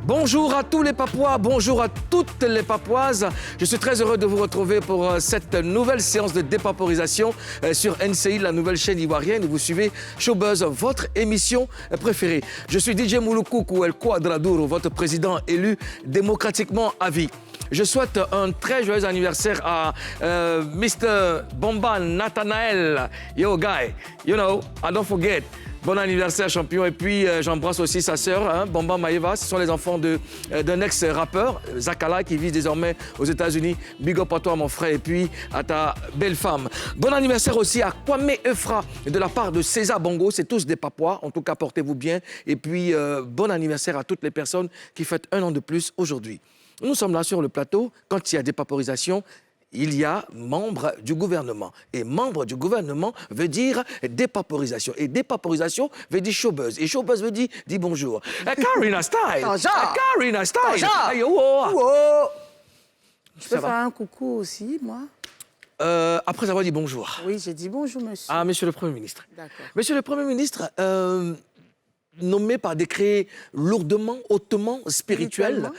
Bonjour à tous les Papouas, bonjour à toutes les Papouases. Je suis très heureux de vous retrouver pour cette nouvelle séance de dépaporisation sur NCI, la nouvelle chaîne ivoirienne. Vous suivez Showbuzz, votre émission préférée. Je suis DJ Mouloukoukou El Quadradouro, votre président élu démocratiquement à vie. Je souhaite un très joyeux anniversaire à Mr. Bomba Nathanael. Yo, guy, you know, I don't forget. Bon anniversaire, champion. Et puis, j'embrasse aussi sa sœur, Bomba Maeva. Ce sont les enfants d'un ex-rappeur, Zakala, qui vit désormais aux États-Unis. Big up à toi, mon frère, et puis à ta belle femme. Bon anniversaire aussi à Kwame Eufra, de la part de César Bongo. C'est tous des Papouas. En tout cas, portez-vous bien. Et puis, bon anniversaire à toutes les personnes qui fêtent un an de plus aujourd'hui. Nous sommes là sur le plateau. Quand il y a dépaporisation, il y a membre du gouvernement. Et membre du gouvernement veut dire dépaporisation. Et dépaporisation veut dire showbuzz. Et showbuzz veut dire bonjour. Karina Style. Karina Style. Hey, Je peux faire un coucou aussi, moi. Après avoir dit bonjour. Oui, j'ai dit bonjour, monsieur. Ah, monsieur le Premier ministre. D'accord. Monsieur le Premier ministre, nommé par décret lourdement, hautement spirituel.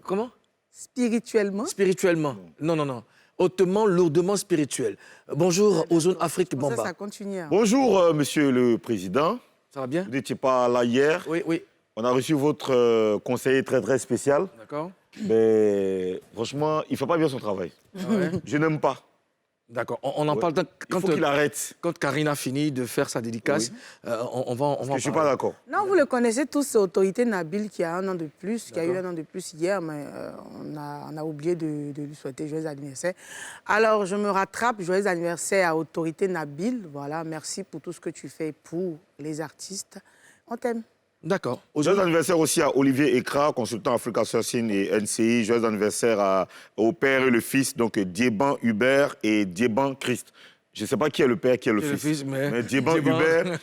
Comment? Spirituellement. Spirituellement. Non. Hautement, lourdement spirituel. Bonjour aux zones Afrique Bamba. Ça continue. Bonjour, monsieur le président. Ça va bien? Vous n'étiez pas là hier. Oui. On a reçu votre conseiller très spécial. D'accord. Mais franchement, il ne fait pas bien son travail. Ouais. Je n'aime pas. D'accord. On en parle Il faut qu'il arrête. Quand Karina finit de faire sa dédicace, on va Je ne suis pas d'accord. Non, vous le connaissez tous, c'est Autorité Nabil qui a un an de plus, qui a eu un an de plus hier, mais on a oublié de lui souhaiter joyeux anniversaire. Alors, je me rattrape, joyeux anniversaire à Autorité Nabil. Voilà, merci pour tout ce que tu fais pour les artistes. On t'aime. D'accord. Joyeux anniversaire aussi à Olivier Ekra, consultant Africa Sourcing et NCI. Joyeux anniversaire au père et le fils, donc Dieban Hubert et Dieban Christ. Je ne sais pas qui est le père, qui est le fils. Mais Dieban Hubert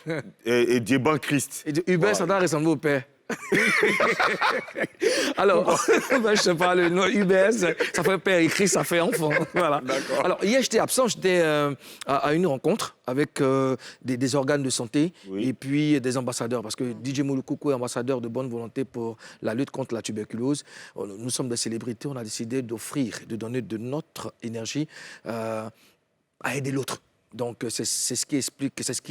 et Dieban Christ. Et Hubert, ça doit ressembler au père. Alors, je te parle, le nom Hubert, ça fait père et Christ, ça fait enfant. Voilà. Alors, hier, j'étais absent, j'étais à une rencontre avec des organes de santé et puis des ambassadeurs, parce que DJ Mouloukoukou est ambassadeur de bonne volonté pour la lutte contre la tuberculose. Nous sommes des célébrités, on a décidé d'offrir, de donner de notre énergie à aider l'autre. Donc, c'est ce qui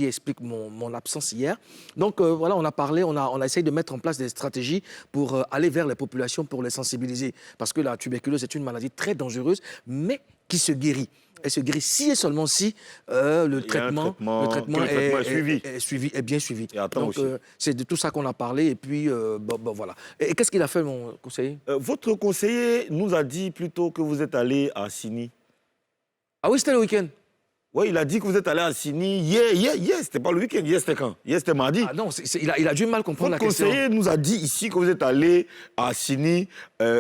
explique mon absence hier. Donc, voilà, on a parlé, on a essayé de mettre en place des stratégies pour aller vers les populations, pour les sensibiliser. Parce que la tuberculose est une maladie très dangereuse, mais qui se guérit. Elle se guérit si et seulement si le traitement est bien suivi. Donc, c'est de tout ça qu'on a parlé. Et puis, voilà. Et qu'est-ce qu'il a fait, mon conseiller? Votre conseiller nous a dit plutôt que vous êtes allé à Sini. Ah oui, c'était le week-end. Oui, il a dit que vous êtes allé à Sini hier, c'était pas le week-end, hier c'était quand? Hier c'était mardi. Ah non, il a du mal à comprendre la question. Votre conseiller nous a dit ici que vous êtes allé à Sini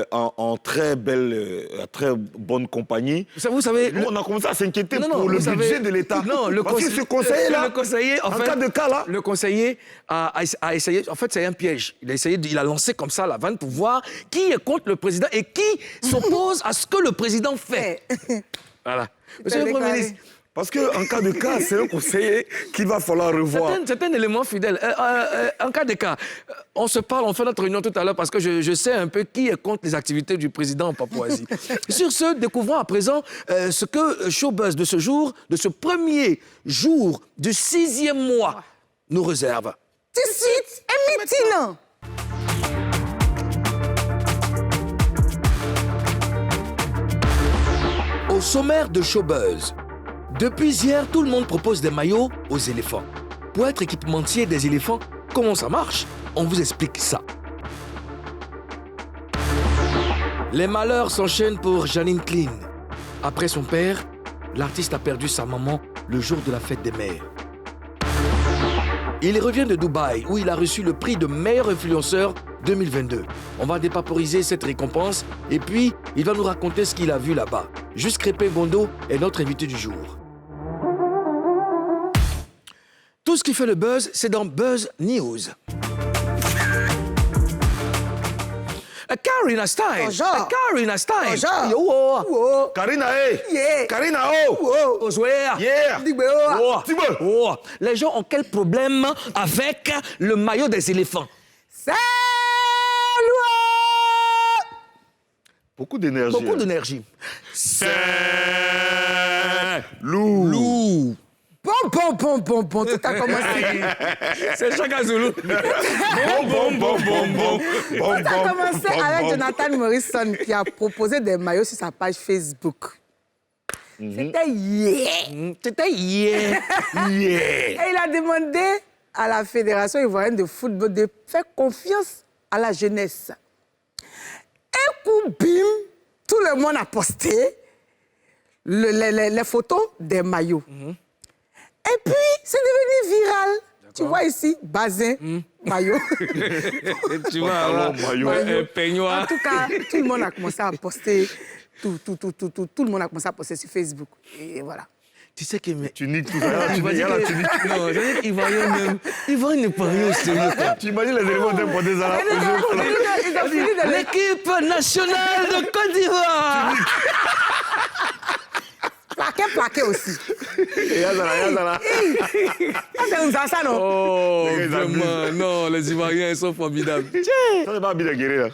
en très bonne compagnie. Vous savez, nous, on a commencé à s'inquiéter pour le budget de l'État. Non, parce que ce conseiller-là, en cas de cas là, le conseiller a essayé, en fait c'est un piège. Il a lancé comme ça la vanne pour voir qui est contre le président et qui s'oppose à ce que le président fait. Voilà. Monsieur le Premier ministre. Parce qu'en cas de cas, c'est un conseiller qu'il va falloir revoir. C'est un élément fidèle. En cas de cas, on se parle, on fait notre réunion tout à l'heure parce que je sais un peu qui est contre les activités du président en Papouasie. Sur ce, découvrons à présent ce que Showbuzz de ce jour, de ce premier jour du 6e mois, nous réserve. Tout de suite, et maintenant. Au sommaire de Showbuzz. Depuis hier, tout le monde propose des maillots aux éléphants. Pour être équipementier des éléphants, comment ça marche? On vous explique ça. Les malheurs s'enchaînent pour Janine Clean. Après son père, l'artiste a perdu sa maman le jour de la fête des mères. Il revient de Dubaï, où il a reçu le prix de meilleur influenceur 2022. On va dépaporiser cette récompense et puis il va nous raconter ce qu'il a vu là-bas. Juste Crépé Gondo est notre invité du jour. Tout ce qui fait le buzz, c'est dans Buzz News. Karina Style. Karina Style. Yo. Karina, hey. Yeah. Karina, oh. Oswea. Yeah. Oh. Les gens ont quel problème avec le maillot des éléphants? Salut! Beaucoup d'énergie. Beaucoup d'énergie. C'est Loup. Bon, tout a commencé. C'est Chaka Zulu. Bon. Tout a commencé avec Jonathan Morrison qui a proposé des maillots sur sa page Facebook. C'était hier. C'était hier. Et il a demandé à la Fédération ivoirienne de football de faire confiance à la jeunesse. Et coup, bim, tout le monde a posté les photos des maillots. Et puis, c'est devenu viral. Tu vois ici, bazin, maillot. Tu vois, maillot. peignoir. En tout cas, tout le monde a commencé à poster. Tout le monde a commencé à poster sur Facebook. Et voilà. Tu sais que... Tu niques tout ça. Tu vas dire que... Non, c'est-à-dire qu'Ivoirien même... Ivoirien n'est pas rien au sérieux. Tu imagines les éléments d'un poté ça là. Ils ont fini de L'équipe nationale de Côte d'Ivoire. plaqué aussi. Yazala. C'est ça, non? Oh, Les gars, ils vraiment, non, les Ivoiriens, ils sont formidables. Ça, c'est pas Abid Aguirre, là.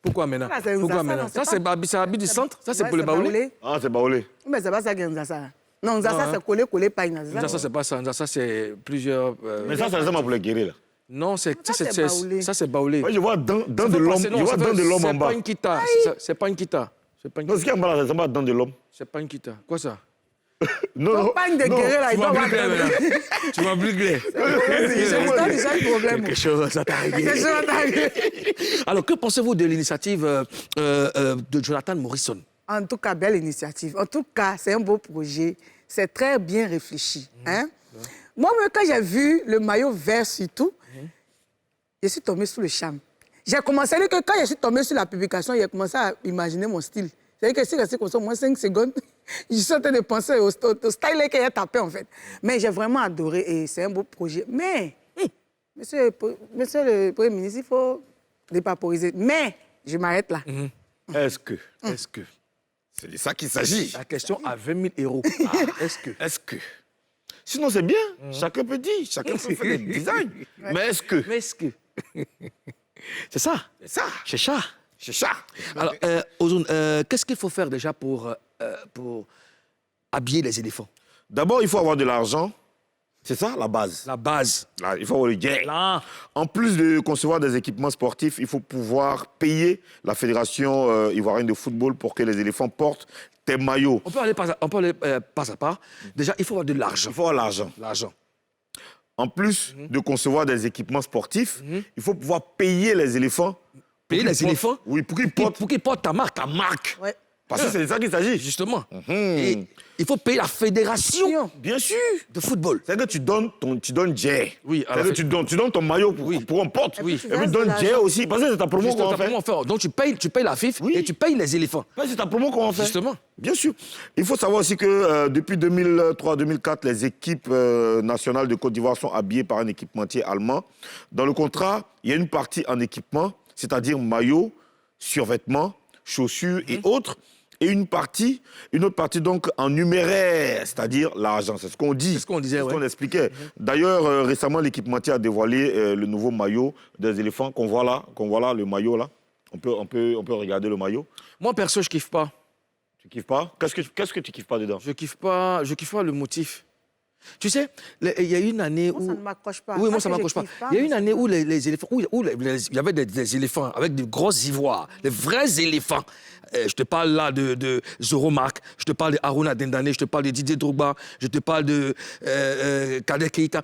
Pourquoi maintenant? Ça, c'est Pourquoi Nzassa, maintenant? non, Ça, c'est Abid du centre? Ça, c'est Ouais, pour les Baoulés? Ah, c'est Baolé. Mais c'est pas ça qui est Nzassa. Non, Nzassa, Non, c'est collé, pas Nzassa. Nzassa, c'est pas ça. Nzassa, c'est plusieurs... Mais ça, c'est seulement pour les guérir, là. Non, Ça, c'est Baoulé. Moi, je vois dents de l'homme. Je vois dents de l'homme en bas. C'est pas une kita. C'est pas une Non, ce kita. qui est en bas, là, c'est pas dents de l'homme. C'est pas une kita. Quoi ça? Non, Campagne de guerre, là, Tu il m'as doit plus clair avoir... maintenant. Tu m'as plus clair. C'est déjà un problème. Quelque chose, ça t'est arrivé. Quelque chose est arrivé. Alors, que pensez-vous de l'initiative de Jonathan Morrison? En tout cas, belle initiative. En tout cas, c'est un beau projet. C'est très bien réfléchi. Hein? Moi, quand j'ai vu le maillot vert surtout, je suis tombée sous le charme. J'ai commencé à dire que quand je suis tombée sur la publication, j'ai commencé à imaginer mon style. C'est-à-dire que si je restais comme ça, moins 5 secondes, je suis en train de penser au style qu'il a tapé, en fait. Mais j'ai vraiment adoré et c'est un beau projet. Mais, monsieur le Premier ministre, il faut dépaporiser. Mais, je m'arrête là. Est-ce que c'est de ça qu'il s'agit. La question à 20 000 euros. Est-ce que? Sinon, c'est bien. Chacun peut dire. Chacun peut faire des designs. Mais est-ce que? Mais est-ce que? C'est ça. C'est ça. C'est ça. C'est ça. Alors, Ozone, qu'est-ce qu'il faut faire déjà pour habiller les éléphants? D'abord, il faut avoir de l'argent. C'est ça, la base. La base. Là, il faut avoir le gain. Là. En plus de concevoir des équipements sportifs, il faut pouvoir payer la Fédération ivoirienne de football pour que les éléphants portent tes maillots. On peut aller pas à pas. Déjà, il faut avoir de l'argent. Il faut avoir l'argent. L'argent. En plus de concevoir des équipements sportifs, il faut pouvoir payer les éléphants. Payer les éléphants? Oui, pour qu'ils portent Pour qu'ils portent ta marque. ta marque. Ouais. Parce que c'est de ça qu'il s'agit. Justement. Et il faut payer la fédération Bien sûr. de football. C'est que tu donnes Jay. Oui, C'est que tu donnes ton maillot pour un porte. Oui. Et puis tu donnes Jay aussi. Parce que c'est ta promo Justement, qu'on en fait. donc tu payes la FIF et tu payes les éléphants. Ouais, c'est ta promo qu'on en fait. Justement. Bien sûr. Il faut savoir aussi que depuis 2003-2004, les équipes nationales de Côte d'Ivoire sont habillées par un équipementier allemand. Dans le contrat, il y a une partie en équipement, c'est-à-dire maillot, survêtements, chaussures et autres. Et une autre partie donc en numéraire, c'est-à-dire l'argent. C'est ce qu'on dit. C'est ce qu'on disait, ce qu'on expliquait. D'ailleurs, récemment, l'équipementier a dévoilé le nouveau maillot des éléphants qu'on voit là, le maillot là. On peut regarder le maillot. Moi, perso, je kiffe pas. Tu kiffes pas? Qu'est-ce que tu kiffes pas dedans? Je kiffe pas le motif. Tu sais, il y a une année où... Moi, ça ne m'accroche pas. Oui, moi, ça ne m'accroche pas. Il y a une année où les éléphants... il y avait des éléphants avec de grosses ivoires, des vrais éléphants. Je te parle là de Zoro Mark, je te parle de Haruna Dendane, je te parle de Didier Drogba, je te parle de Kader Keita.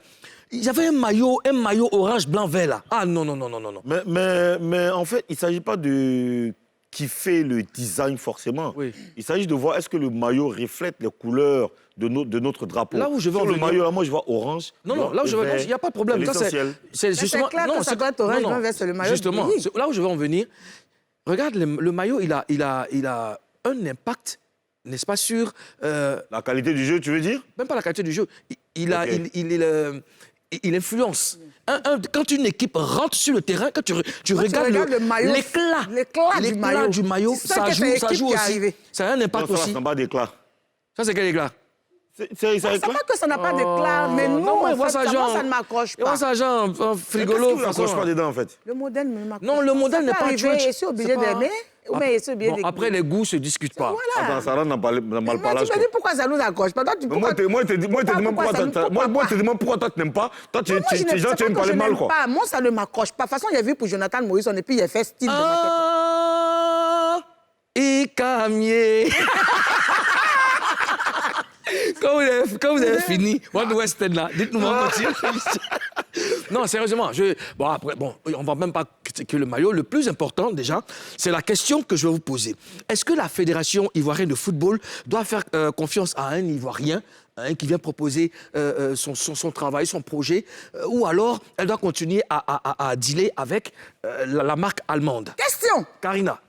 Il y avait un maillot orange, blanc, vert là. Ah non. Mais en fait, il ne s'agit pas de kiffer le design forcément. Oui. Il s'agit de voir est-ce que le maillot reflète les couleurs de notre drapeau. Là où je veux Sur en le venir... maillot, là, moi, je vois orange. Non, là où je veux... Il n'y a pas de problème. C'est l'essentiel. C'est justement... clair que ça doit être orange, blanc, vert, c'est le maillot. Justement, Oui. là où je veux en venir, regarde, le maillot, il a un impact, n'est-ce pas, sur... La qualité du jeu, tu veux dire? Même pas la qualité du jeu. Il influence. Quand une équipe rentre sur le terrain, quand tu regardes le maillot, l'éclat du maillot, ça joue aussi. Ça a un Non, impact ça aussi. va, c'est pas d'éclat. Ça, c'est quel éclat? C'est C'est pas que ça n'a pas d'éclat, mais nous, non, en moi, fait, genre, ça ne m'accroche moi, pas. ça, genre, frigolo. Qu'est-ce qui n'accroche pas dedans, en fait? Le modèle ne m'accroche Non, le modèle pas. n'est Ça pas peut arriver, church. je suis obligé C'est pas- d'aimer, ou bien je suis obligé Bon, de... après, les goûts se discutent pas. Voilà. Attends, ça rentre dans Mais malparlage. tu me dis pourquoi ça nous accroche pas. Toi, tu Moi, je te demande pourquoi toi, tu n'aimes pas. Toi, tu aimes parler mal, quoi. Moi, ça ne m'accroche pas. De toute façon, j'ai vu pour Jonathan Morrison et puis il a fait style de ma Ah, Ikamie. Quand vous avez fini, One West End là, dites-nous, on continue. Non, sérieusement, bon, après, on va même pas critiquer le maillot. Le plus important, déjà, c'est la question que je vais vous poser. Est-ce que la Fédération ivoirienne de football doit faire confiance à un Ivoirien qui vient proposer son travail, son projet, ou alors elle doit continuer à dealer avec la marque allemande? Question. Karina.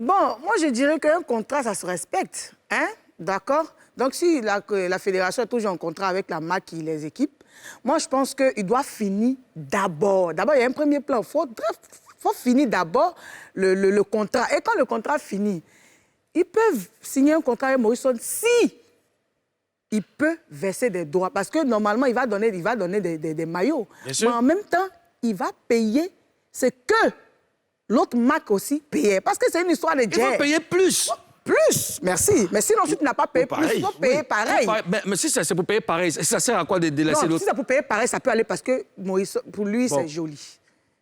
Bon, moi, je dirais qu'un contrat, ça se respecte. Hein? D'accord? Donc, si la fédération a toujours un contrat avec la marque qui les équipe, moi, je pense qu'il doit finir d'abord. D'abord, il y a un premier plan. Il faut finir d'abord le contrat. Et quand le contrat finit, ils peuvent signer un contrat avec Morrison si il peut verser des droits. Parce que normalement, il va donner des maillots. Bien sûr. Mais en même temps, il va payer ce que l'autre marque aussi payait. Parce que c'est une histoire de Il faut payer plus. Plus, merci. Mais sinon, si tu n'as pas payé plus, il faut payer pareil. Mais si c'est pour payer pareil, ça sert à quoi de laisser Non, l'autre? si c'est pour payer pareil, ça peut aller parce que Moïse, pour lui, c'est joli.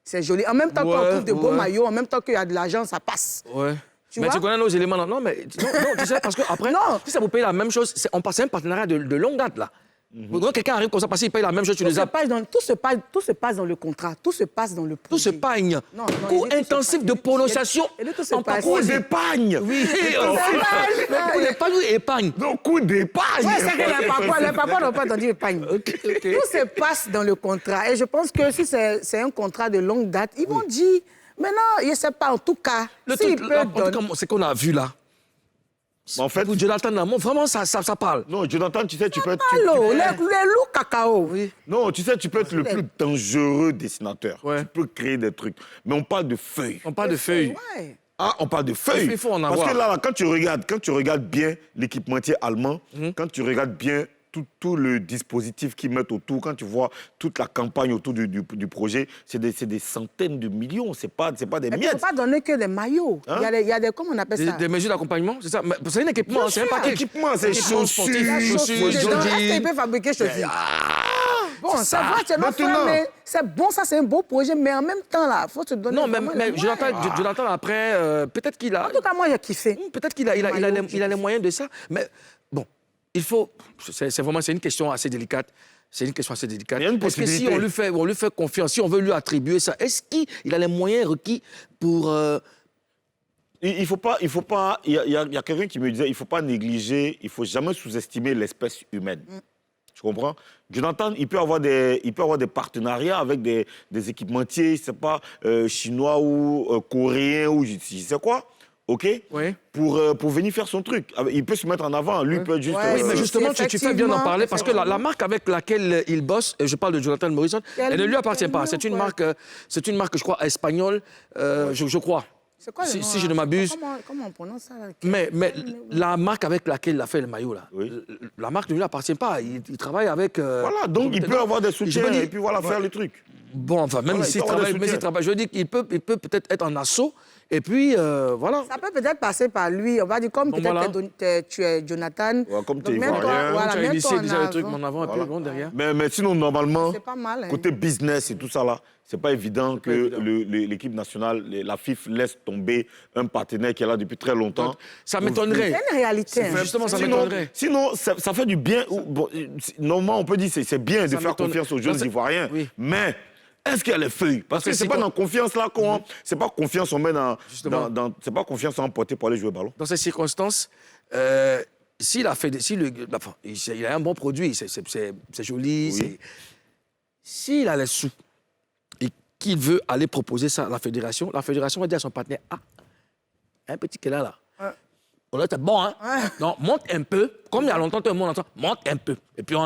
C'est joli. En même temps qu'on trouve de beaux maillots, en même temps qu'il y a de l'argent, ça passe. Ouais. Tu mais vois? tu connais nos éléments. Non, tu sais, parce qu'après, si ça vous paye la même chose, on passe un partenariat de longue date, là. Quand quelqu'un arrive comme ça, parce qu'il paye la même chose, tu les as. Tout se passe dans le contrat, tout se passe dans le projet. Tout se pagne. Non, Coût intensif de prononciation. En Coup d'épargne. Oui, le coût d'épargne ou épargne. Non, coup d'épargne. Ouais, c'est que les papas n'ont pas entendu épargne. Tout se passe dans le contrat. Et je pense que si c'est un contrat de longue date, ils vont dire, maintenant, je ne sais pas, en tout cas, s'ils peuvent donner... C'est qu'on a vu là. En fait, Pour Jonathan Namon, vraiment, ça parle. non, Jonathan, tu sais, tu peux être... Allô, les loups cacao. Oui. Non, tu sais, tu peux être le plus dangereux dessinateur. Ouais. Tu peux créer des trucs. Mais on parle de feuilles. On parle de feuilles. Ouais. Ah, on parle de feuilles. Il faut en Parce avoir. que là, quand tu regardes bien l'équipementier allemand, quand tu regardes bien tout le dispositif qu'ils mettent autour, quand tu vois toute la campagne autour du projet, c'est des centaines de millions, c'est pas des Et puis, il ne miettes. faut pas donner que des maillots. Hein? Il y a des, comment on appelle ça? Des mesures d'accompagnement, c'est ça? C'est un équipement, c'est un paquet. Équipement, c'est Équipement chaussures, sportif, Est-ce jogging. qu'il peut fabriquer chaussures? Bon, ça va, c'est notre Maintenant. frère, mais c'est bon, ça, c'est un beau projet, mais en même temps, là, il faut te donner... Non, vraiment mais les moyens. Jonathan, après, peut-être qu'il a... En tout cas, moi, j'ai kiffé. Peut-être qu'il a les moyens de ça. Mais bon, il faut... C'est une question assez délicate. C'est une question assez délicate. Il y a une Est-ce que si possibilité. on lui fait confiance, si on veut lui attribuer ça, est-ce qu'il a les moyens requis pour... Il faut pas, il y a quelqu'un qui me disait, il faut pas négliger, il faut jamais sous-estimer l'espèce humaine. Tu comprends? Jonathan, il peut avoir des partenariats avec des équipementiers, je sais pas, chinois ou coréens ou je sais quoi, ok? Oui. Pour venir faire son truc. Il peut se mettre en avant, lui peut juste... Ouais, Oui, mais justement, tu fais bien d'en parler parce que la effectivement. marque avec laquelle il bosse, je parle de Jonathan Morrison, elle ne lui appartient pas. C'est une marque, je crois, espagnole, je crois. C'est quoi le nom, Si je là? ne m'abuse. Comment on prononce ça? Là? Mais la marque avec laquelle il a fait le maillot, là, Oui. la marque ne lui appartient pas. Il travaille avec... Voilà, donc il peut avoir des soutiens et puis voilà, faire le truc. Bon, enfin, même Voilà, s'il il peut avoir des soutiens. travaille, je veux dire qu'il peut peut-être être en assaut, et puis, voilà. Ça peut peut-être passer par lui. On va dire, comme Donc, peut-être voilà. tu es Jonathan. Ouais, comme tu es donc mets-toi- ivoirien. voilà, Tu as mets-toi initié en déjà le truc avant. en avant et puis bon derrière. Mais sinon, normalement, C'est pas mal, hein. côté business et tout ça là, c'est pas évident que l'équipe nationale, la FIF, laisse tomber un partenaire qui est là depuis très longtemps. Ça m'étonnerait. C'est une réalité. hein. Justement, ça m'étonnerait. Sinon, ça fait du bien. Bon, normalement, on peut dire que c'est bien de Ça faire m'étonne. confiance aux jeunes Non, Ivoiriens. oui. Mais est-ce qu'il y a les feuilles? Parce que que c'est si pas quand- dans confiance là qu'on. C'est pas confiance on met Justement. c'est pas confiance à emporter pour aller jouer au ballon. Dans ces circonstances, s'il a fait, enfin, il a un bon produit, c'est joli, Oui. s'il a les sous et qu'il veut aller proposer ça à la fédération va dire à son partenaire, un petit qu'elle a là. Ouais. On a été bon, hein? Ouais. Non, monte un peu, comme il y a longtemps, tout le monde entend, monte un peu. Et puis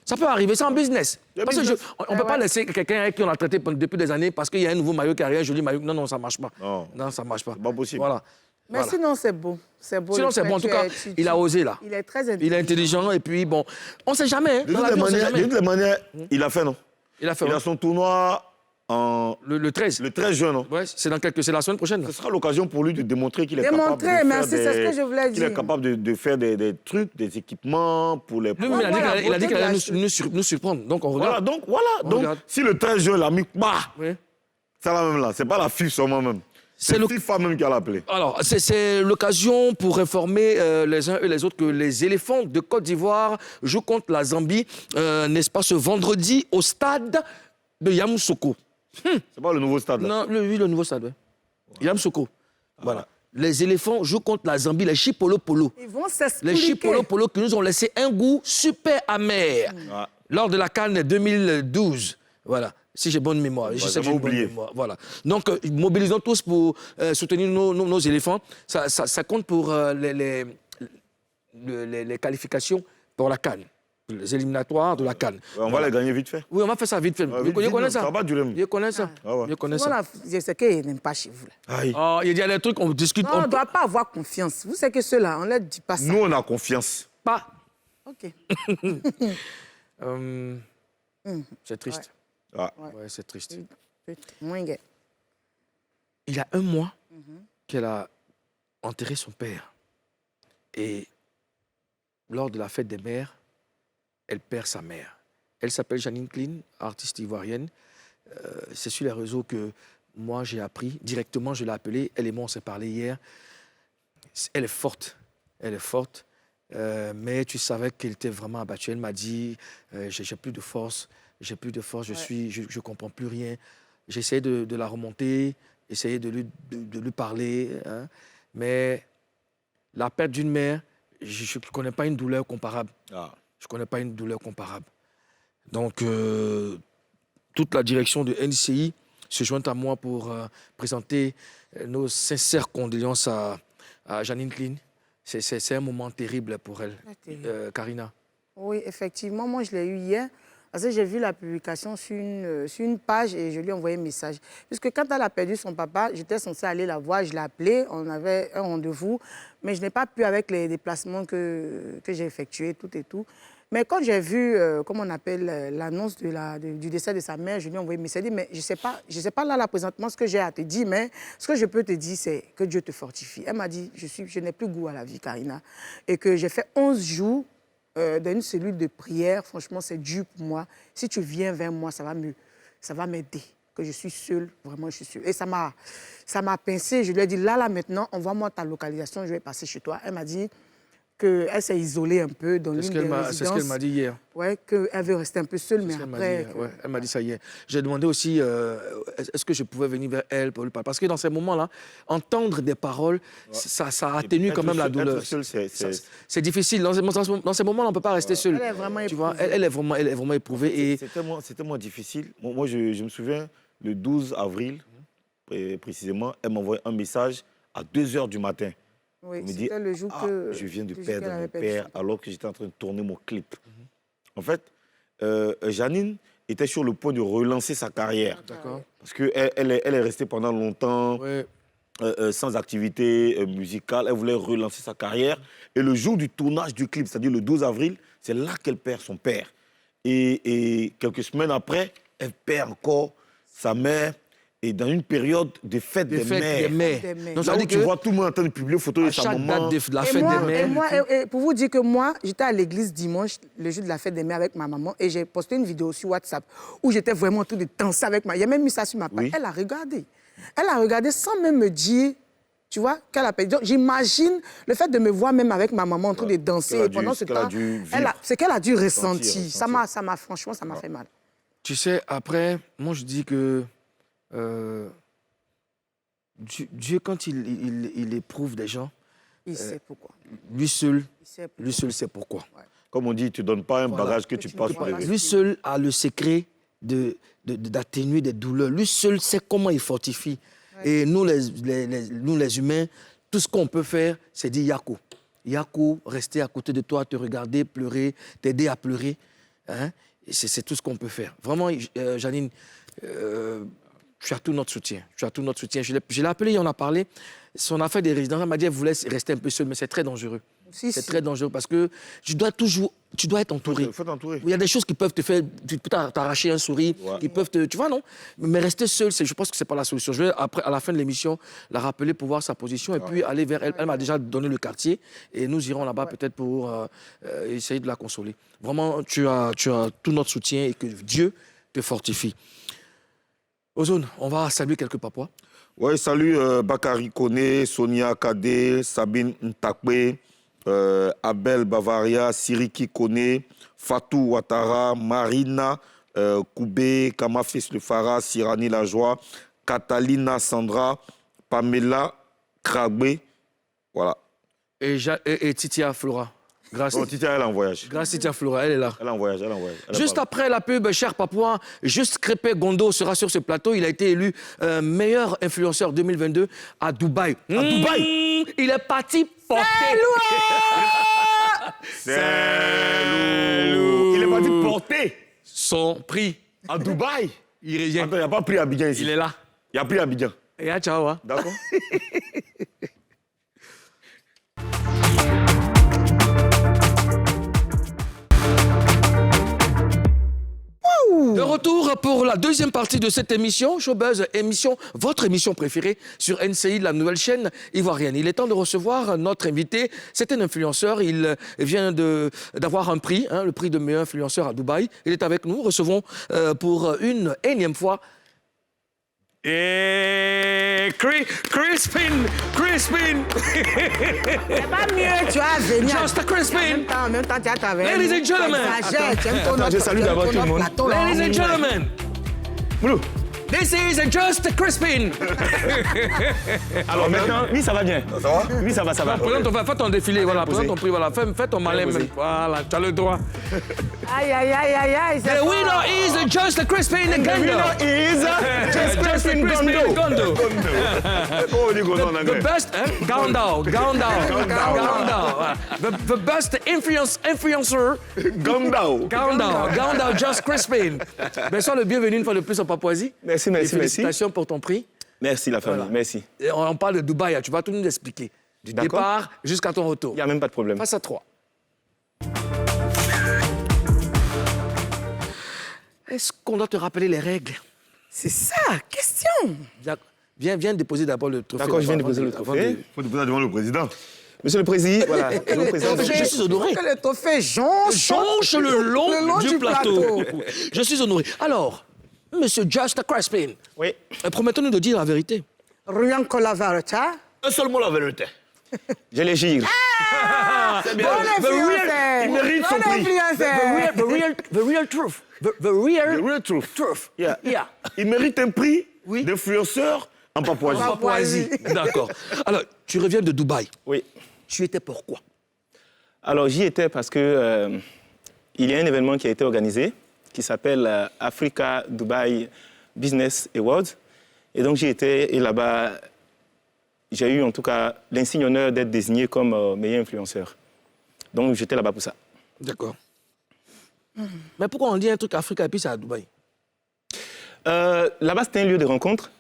ça peut arriver, c'est en business. Parce que on ne peut pas laisser quelqu'un avec qui on a traité depuis des années parce qu'il y a un nouveau maillot qui a un joli maillot. Non, ça ne marche pas. Non. Non, ça ne marche pas. C'est pas possible. Voilà. Mais Voilà. sinon, c'est beau. C'est beau. Sinon, c'est bon. En tout cas, il a osé, là. Il est très intelligent. Il est intelligent, et puis, bon, on ne sait jamais. Hein. De Dans la vie, on sait jamais. toutes les manières, il a fait, non? Il a fait, Il ouais. a son tournoi Le 13. le 13 juin, non? Ouais, c'est la semaine prochaine. Là. Ce sera l'occasion pour lui de démontrer qu'il est capable de Démontrer, faire merci, c'est ce que je voulais qu'il est dire. capable de faire des trucs, des équipements pour les... Lui-même, il a dit qu'il allait nous surprendre. Donc, on regarde. Voilà. On Donc, regarde. si le 13 juin, il a mis... Bah, Oui. c'est la même là. C'est pas la FIFA seulement même. C'est le FIFA même qui a l'appelé. Alors, c'est l'occasion pour informer les uns et les autres que les éléphants de Côte d'Ivoire jouent contre la Zambie, n'est-ce pas, ce vendredi au stade de Yamoussoukro. C'est pas le nouveau stade là. Non, oui, le nouveau stade, oui. Yamoussoukro. Voilà. Les éléphants jouent contre la Zambie, les Chipolo-Polo. Ils vont s'expliquer. Les Chipolo-Polo qui nous ont laissé un goût super amer lors de la CAN 2012. Voilà. Si j'ai bonne mémoire. Je sais que j'ai une bonne mémoire. Voilà. Donc, mobilisons tous pour soutenir nos éléphants. Ça compte pour les qualifications pour la CAN. Les éliminatoires de la CAN. On va les gagner vite fait. Oui, on va faire ça vite fait. Vite, Je connais ça. Ça va durer. Je connais ça. Je connais ça. Je sais qu'ils n'aiment pas chez vous. Là. Aïe. Oh, il y a des trucs, on discute. Non, on ne doit pas avoir confiance. Vous savez que ceux-là, on ne leur dit pas ça. Nous, on a confiance. Pas. OK. C'est triste. Ah. Ouais, c'est triste. Moins gay. Il y a un mois qu'elle a enterré son père. Et lors de la fête des mères, elle perd sa mère. Elle s'appelle Janine Clean, artiste ivoirienne. C'est sur les réseaux que moi j'ai appris. Directement, je l'ai appelée. Elle et moi, on s'est parlé hier. Elle est forte. Elle est forte. Mais tu savais qu'elle était vraiment abattue. Elle m'a dit, j'ai plus de force. J'ai plus de force. Je comprends plus rien. J'ai essayé de la remonter, essayé de lui parler. Hein. Mais la perte d'une mère, je ne connais pas une douleur comparable. Je ne connais pas une douleur comparable. Donc, toute la direction de NCI se joint à moi pour présenter nos sincères condoléances à Janine Clean. C'est un moment terrible pour elle. Karina. Oui, effectivement. Moi, je l'ai eu hier. Parce que j'ai vu la publication sur une page et je lui ai envoyé un message. Puisque quand elle a perdu son papa, j'étais censée aller la voir. Je l'ai appelée. On avait un rendez-vous. Mais je n'ai pas pu avec les déplacements que j'ai effectués, tout et tout. Mais quand j'ai vu, comment on appelle, l'annonce du décès de sa mère, je lui ai envoyé un message. Mais je sais pas là, présentement, ce que j'ai à te dire, mais ce que je peux te dire, c'est que Dieu te fortifie. Elle m'a dit, je n'ai plus goût à la vie, Karina. Et que j'ai fait 11 jours dans une cellule de prière. Franchement, c'est dur pour moi. Si tu viens vers moi, ça va m'aider. Que je suis seule, vraiment, je suis seule. Et ça m'a pincé. Je lui ai dit, là, maintenant, envoie-moi ta localisation, je vais passer chez toi. Elle m'a dit qu'elle s'est isolée un peu dans l'une des résidences. C'est ce qu'elle m'a dit hier. Oui, qu'elle veut rester un peu seule, mais après... Elle m'a dit ça hier. J'ai demandé aussi, est-ce que je pouvais venir vers elle pour lui parler. Parce que dans ces moments-là, entendre des paroles, ça atténue quand même la douleur. C'est difficile. Dans ces moments-là, on ne peut pas rester seul. Elle est vraiment éprouvée. Tu vois, elle est vraiment éprouvée. C'était moins difficile. Moi, je me souviens, le 12 avril, précisément, elle m'a envoyé un message à 2 h du matin. Oui, me dit, le jour que je viens de perdre mon père alors que j'étais en train de tourner mon clip. En fait, Janine était sur le point de relancer sa carrière. Parce qu'elle est restée pendant longtemps sans activité musicale. Elle voulait relancer sa carrière. Et le jour du tournage du clip, c'est-à-dire le 12 avril, c'est là qu'elle perd son père. Et quelques semaines après, elle perd encore sa mère. Et dans une période de fête des mères. Donc, là où tu vois tout le monde en train de publier photos de sa maman. Date de la fête des mères. Et pour vous dire que moi, j'étais à l'église dimanche, le jour de la fête des mères avec ma maman, et j'ai posté une vidéo sur WhatsApp où j'étais vraiment en train de danser avec ma... Il y a même mis ça sur ma page. Elle a regardé. Elle a regardé sans même me dire, tu vois, qu'elle a perdu. J'imagine le fait de me voir même avec ma maman en train de danser. Et pendant ce temps, c'est qu'elle a dû ressentir. Franchement, ça m'a fait mal. Tu sais, après, moi, je dis que... Dieu, quand il éprouve des gens, il sait pourquoi. Lui seul sait pourquoi. Ouais. Comme on dit, tu ne donnes pas un bagage que tu passes par les... Lui seul a le secret d'atténuer des douleurs. Lui seul sait comment il fortifie. Ouais. Et nous, les humains, tout ce qu'on peut faire, c'est dire Yako. Yako, rester à côté de toi, te regarder, pleurer, t'aider à pleurer. Hein? C'est tout ce qu'on peut faire. Vraiment, Janine... tu as tout notre soutien. Tu as tout notre soutien. Je l'ai appelé, il en a parlé. Son affaire des résidents, elle m'a dit, elle voulait rester un peu seule, mais c'est très dangereux. C'est très dangereux parce que tu dois être entouré. Il faut t'entourer. Il y a des choses qui peuvent te faire, tu peux t'arracher un sourire, qui peuvent te, tu vois, non? Mais rester seul, je pense que c'est pas la solution. Je vais, après, à la fin de l'émission, la rappeler pour voir sa position et puis aller vers elle. Elle m'a déjà donné le quartier et nous irons là-bas peut-être pour essayer de la consoler. Vraiment, tu as tout notre soutien et que Dieu te fortifie. Ozone, on va saluer quelques Papouas. Oui, salut Bakary Koné, Sonia Kadé, Sabine Ntakwe, Abel Bavaria, Siriki Koné, Fatou Ouattara, Marina Koubé, Kamafis Le Farah, Sirani Lajoie, Catalina Sandra, Pamela Kragbe. Voilà. Et Titia Flora. Grâce. Oh, Titia, elle est en voyage. Grâce Titia Flora, elle est là. Elle est en voyage, elle est en voyage. Juste après la pub, cher Papouas, Juste Crépé Gondo sera sur ce plateau. Il a été élu meilleur influenceur 2022 à Dubaï. À Dubaï, il est parti porter. C'est lourd. Il est parti porter son prix à Dubaï. Il revient. Attends, il n'y a pas pris Abidjan ici. Il est là. Il y a pris Abidjan. Et à ciao. Hein. D'accord. De retour pour la deuxième partie de cette émission, Showbuzz, votre émission préférée sur NCI, la nouvelle chaîne ivoirienne. Il est temps de recevoir notre invité. C'est un influenceur. Il vient d'avoir un prix, le prix de meilleur influenceur à Dubaï. Il est avec nous. Recevons pour une énième fois. Et Crispin. C'est pas mieux, tu as venu. Just Crispin. En même temps, tu as travaillé. Ladies and gentlemen. Je salue d'abord tout le monde. Ladies and gentlemen. This is Just Crispin. Alors maintenant, oui, ça va bien. Ça va? Oui, ça va. Fais ton défilé, voilà, présente ton prix, voilà, fais ton malin, voilà, tu as le droit. Aïe. The winner is Just Crispin Gondo. Just Crispin Gondo. Comment on dit Gondo en anglais? The best, Gondo. The best influencer. Gondo, Just Crispin. Ben, sois le bienvenu une fois de plus en Papouasie. Merci. Félicitations pour ton prix. Merci la famille, Voilà. merci. Et on parle de Dubaï, tu vas tout nous expliquer. Du D'accord. départ jusqu'à ton retour. Il n'y a même pas de problème. Face à 3. Est-ce qu'on doit te rappeler les règles? C'est ça, question. Viens déposer d'abord le trophée. D'accord, je viens déposer le trophée. Il faut déposer devant le président. Monsieur le Président, voilà. Je suis honoré. Que le trophée jonche Le long du plateau. Je suis honoré. Alors, Monsieur Just Crispin, Oui. promettons-nous de dire la vérité. Rien que la vérité. Un seul mot la vérité. Je les gire. C'est bien. Bon influenceur. Il mérite son prix. The real truth. The real truth. Yeah. Yeah. Il mérite un prix Oui. d'influenceur en Papouasie. Papouasie. D'accord. Alors, tu reviens de Dubaï. Oui. Tu étais pourquoi? Alors j'y étais parce que il y a un événement qui a été organisé qui s'appelle Africa Dubai Business Awards. Et donc j'y étais et là-bas, j'ai eu en tout cas l'insigne honneur d'être désigné comme meilleur influenceur. Donc j'étais là-bas pour ça. D'accord. Mais pourquoi on dit un truc Africa et puis c'est à Dubaï? Là-bas, c'était un lieu de rencontre.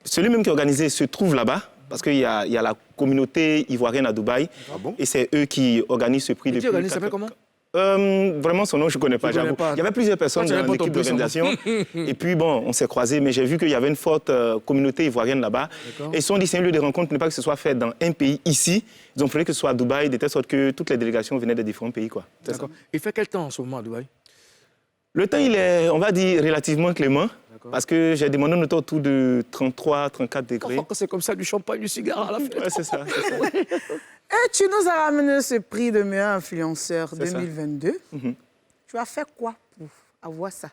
Celui même qui est organisé se trouve là-bas, parce qu'il y a la communauté ivoirienne à Dubaï. Ah bon? Et c'est eux qui organisent ce prix Et qui depuis... organise, ça s'appelle comment? Vraiment, son nom, je ne connais pas, Tu connais j'avoue. pas. Il y avait plusieurs personnes Toi, tu dans réponds l'équipe ton plus, d'organisation. Et puis, bon, on s'est croisés, mais j'ai vu qu'il y avait une forte communauté ivoirienne là-bas. Et ils sont dit, c'est un lieu de rencontre, pour ne pas que ce soit fait dans un pays ici. Ils ont fallu que ce soit à Dubaï, de telle sorte que toutes les délégations venaient de différents pays, quoi. C'est ça. D'accord. Il fait quel temps en ce moment à Dubaï? Le temps, il est, on va dire, relativement clément. Parce que j'ai demandé un temps autour de 33, 34 degrés. Quand c'est comme ça, du champagne, du cigare à la fin. Ouais, c'est ça. Et tu nous as ramené ce prix de meilleur influenceur 2022. Tu as fait quoi pour avoir ça?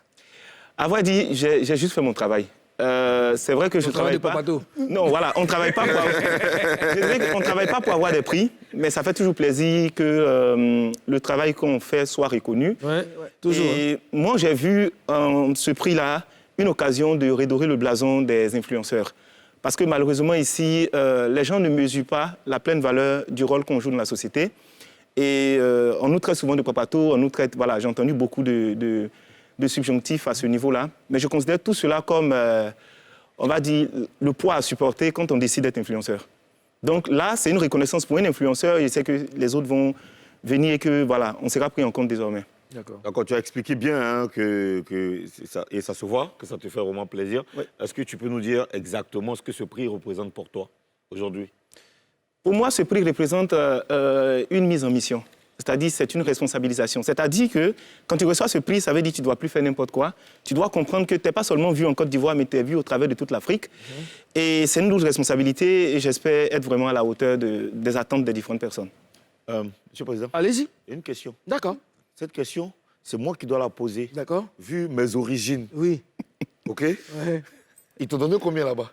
À vrai dire, j'ai juste fait mon travail. C'est vrai que je ne travaille pas. Papato. Non, voilà, on ne travaille pas pour je dirais qu'on travaille pas pour avoir des prix, mais ça fait toujours plaisir que le travail qu'on fait soit reconnu. Ouais, toujours. Et moi, j'ai vu ce prix-là une occasion de redorer le blason des influenceurs. Parce que malheureusement, ici, les gens ne mesurent pas la pleine valeur du rôle qu'on joue dans la société. Et on nous traite souvent de papato, on nous traite, voilà, j'ai entendu beaucoup de de subjonctif à ce niveau-là, mais je considère tout cela comme, on va dire, le poids à supporter quand on décide d'être influenceur. Donc là, c'est une reconnaissance pour un influenceur et c'est que les autres vont venir et que, voilà, on sera pris en compte désormais. D'accord, tu as expliqué bien hein, que ça, et ça se voit, que ça te fait vraiment plaisir. Oui. Est-ce que tu peux nous dire exactement ce que ce prix représente pour toi aujourd'hui? Pour moi, ce prix représente une mise en mission. C'est-à-dire, c'est une responsabilisation. C'est-à-dire que quand tu reçois ce prix, ça veut dire que tu ne dois plus faire n'importe quoi. Tu dois comprendre que tu n'es pas seulement vu en Côte d'Ivoire, mais tu es vu au travers de toute l'Afrique. Et c'est une lourde responsabilité et j'espère être vraiment à la hauteur des attentes des différentes personnes. Monsieur le Président. Allez-y. Une question. D'accord. Cette question, c'est moi qui dois la poser. D'accord. Vu mes origines. Oui. OK? Ouais. Ils t'ont donné combien là-bas?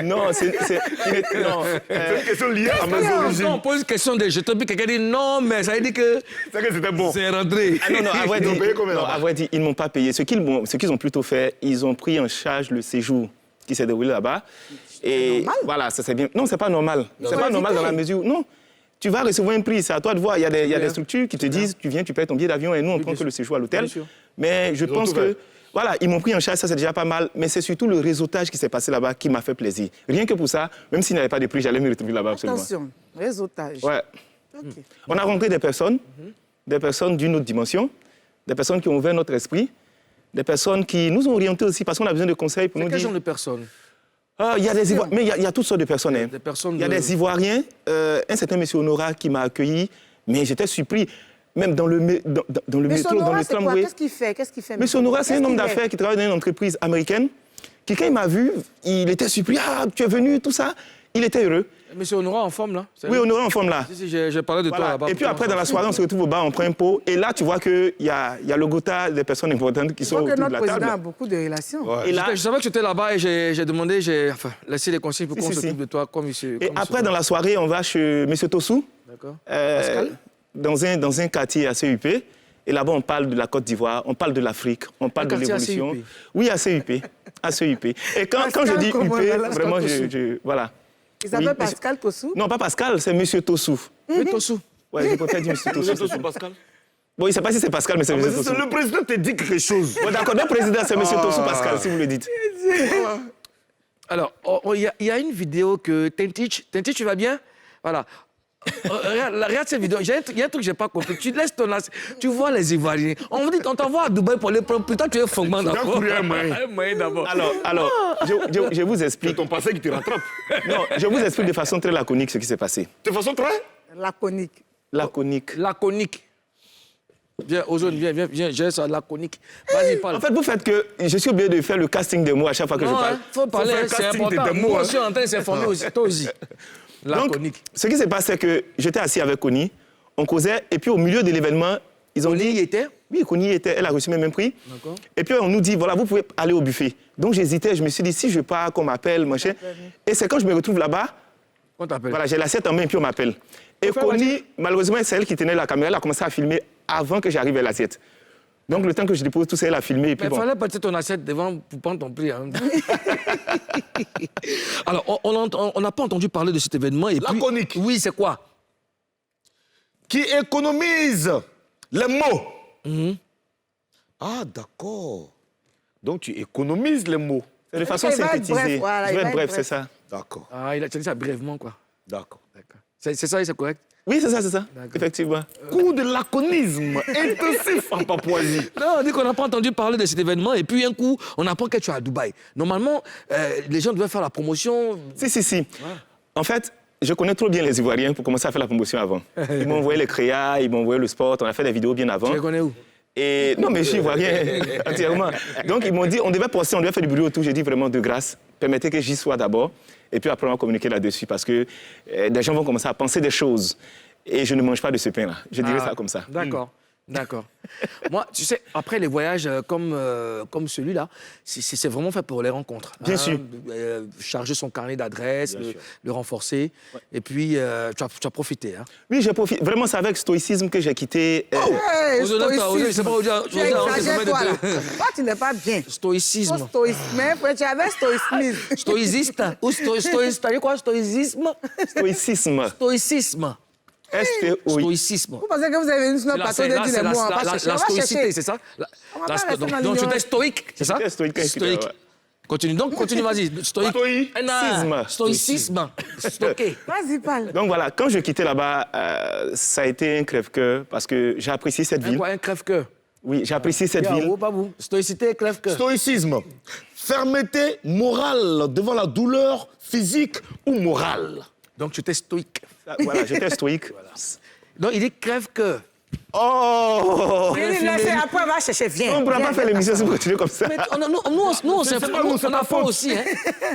Non, c'est une question liée à mes origines. Quand on pose une question de je te dis, quelqu'un dit non, mais ça veut dire que c'était bon. C'est rentré. Ah non, à vrai Ils ont payé combien là-bas? à vrai dire, ils ne m'ont pas payé. Ce qu'ils ont plutôt fait, ils ont pris en charge le séjour qui s'est déroulé là-bas. Et normal. voilà, ça c'est bien. Non, c'est pas normal. C'est pas normal dans la mesure où, non. Tu vas recevoir un prix, c'est à toi de voir. Il y a des structures qui te disent, tu viens, tu payes ton billet d'avion et nous, on prend que le séjour à l'hôtel. Mais je pense que, voilà, ils m'ont pris en charge, ça c'est déjà pas mal. Mais c'est surtout le réseautage qui s'est passé là-bas qui m'a fait plaisir. Rien que pour ça, même s'il n'y avait pas de prix, j'allais me retrouver là-bas absolument. Attention, réseautage. Ouais. Okay. On a rencontré des personnes d'une autre dimension, des personnes qui ont ouvert notre esprit, des personnes qui nous ont orientés aussi parce qu'on a besoin de conseils pour nous dire... Quel genre de personnes? Il y a des Ivoiriens, mais il y a toutes sortes de personnes. Hein. Il y a des Ivoiriens, un certain monsieur Honora qui m'a accueilli, mais j'étais surpris. Même dans le métro, dans le tramway. Qu'est-ce qu'il fait? Monsieur Honora, c'est un homme d'affaires qui travaille dans une entreprise américaine. Qui, quand il m'a vu, il était surpris. Ah, tu es venu, tout ça. Il était heureux. Monsieur Honora en forme, là? Oui, Honora en forme, là. Si, j'ai parlé de toi là-bas. Et puis après, dans la soirée, on se retrouve au bar, on prend un pot. Et là, tu vois qu'il y a le gotha des personnes importantes qui sont autour de la table. Notre président a beaucoup de relations. Ouais. Et là, je savais que tu étais là-bas et j'ai demandé, laissé les consignes pour qu'on s'occupe de toi comme monsieur. Et après, dans la soirée, on va chez monsieur Tossou. D'accord. Pascal. Dans un quartier assez huppé. Et là-bas, on parle de la Côte d'Ivoire, on parle de l'Afrique, on parle de l'évolution. Oui, assez huppé. Assez huppé. Et quand je dis huppé, vraiment, voilà. Il s'appelle Pascal Tossou? Non, pas Pascal, c'est monsieur Tossou. Oui, Tossou. Oui, j'ai peut-être dit monsieur Tossou. Monsieur Tossou, Pascal? Bon, il ne sait pas si c'est Pascal, mais c'est monsieur Tossou. Le président te dit quelque chose. Bon, d'accord, le président, c'est monsieur Tossou Pascal, si vous le dites. Alors, il y a une vidéo que... Tentich, tu vas bien? Voilà. Regarde cette vidéo. Il y a un truc que je n'ai pas compris. Tu laisses ton... Tu vois les Ivoiriens. On t'envoie à Dubaï pour les prendre. Putain, tu es fondement d'abord. Alors, je vous explique. C'est ton passé qui te rattrape. Non, je vous explique de façon très laconique ce qui s'est passé. De façon très... Laconique. Laconique. Viens, Ozone, viens, j'ai ça, laconique. Vas-y, parle. En fait, vous faites que je suis obligé de faire le casting de mots à chaque fois que je parle. Non, faut parler, c'est important. Moi aussi, en train de s'informer aussi, toi aussi. Donc, ce qui s'est passé, c'est que j'étais assis avec Connie, on causait, et puis au milieu de l'événement, ils ont dit... Connie y était? Oui, Connie y était, elle a reçu le même prix. D'accord. Et puis on nous dit, voilà, vous pouvez aller au buffet. Donc j'hésitais, je me suis dit, si je pars, qu'on m'appelle, machin. Et c'est quand je me retrouve là-bas, voilà, j'ai l'assiette en main, et puis on m'appelle. Et Connie, malheureusement, c'est elle qui tenait la caméra, elle a commencé à filmer avant que j'arrive à l'assiette. Donc le temps que je dépose tout ça, elle a filmé. Et puis mais il fallait passer ton assiette devant pour prendre ton prix. Hein. Alors, on n'a pas entendu parler de cet événement. Et laconique. Puis, oui, c'est quoi? Qui économise les mots. Ah, d'accord. Donc tu économises les mots. C'est de façon synthétisée. Je vais être bref, c'est ça. D'accord. Ah, tu as dit ça brièvement, quoi. D'accord. C'est ça, c'est correct? Oui, c'est ça, effectivement. Coup de laconisme intensif en Papouasie. Non, on dit qu'on n'a pas entendu parler de cet événement et puis un coup, on apprend que tu es à Dubaï. Normalement, les gens devaient faire la promotion. Si. Ouais. En fait, je connais trop bien les Ivoiriens pour commencer à faire la promotion avant. Ils m'ont envoyé les créas, ils m'ont envoyé le sport, on a fait des vidéos bien avant. Tu les connais où? Et non, mais je suis Ivoirien entièrement. Donc ils m'ont dit, on devait poster, on devait faire du bruit autour. J'ai dit vraiment de grâce, permettez que j'y sois d'abord. Et puis après, on va communiquer là-dessus parce que des gens vont commencer à penser des choses. Et je ne mange pas de ce pain-là. Je dirais ça comme ça. D'accord. Moi, tu sais, après les voyages comme celui-là, c'est vraiment fait pour les rencontres. Bien sûr. Charger son carnet d'adresses, le renforcer. Ouais. Et puis, tu as profité. Hein. Oui, j'ai profité. Vraiment, c'est avec stoïcisme que j'ai quitté... stoïcisme. Tu exagères, toi, là. Toi, tu n'es pas bien. Stoïcisme. Mais tu avais stoïcisme. Stoïciste ou stoïciste. Tu as dit quoi, stoïcisme? Stoïcisme. Stoïcisme. Vous pensez que vous avez une snob parce que vous avez dit les mots, on va chercher. La stoïcité, c'est ça? Donc, tu étais stoïque, c'est ça? Stoïque. Continue, vas-y. Stoïcisme. Stocké. Vas-y, parle. Donc voilà, quand je quittais là-bas, ça a été un crève-cœur parce que j'ai apprécié cette ville. Un crève-cœur. Oui, j'ai apprécié cette ville. Stoïcité, crève-cœur. Stoïcisme. Fermeté morale devant la douleur physique ou morale. Donc tu étais stoïque. Voilà, j'étais stoïque. Donc il dit crève-cœur. Oh! Après, on va chercher, viens. On ne pourra pas faire l'émission si vous continuez comme ça. Mais nous, on a pas aussi. Hein.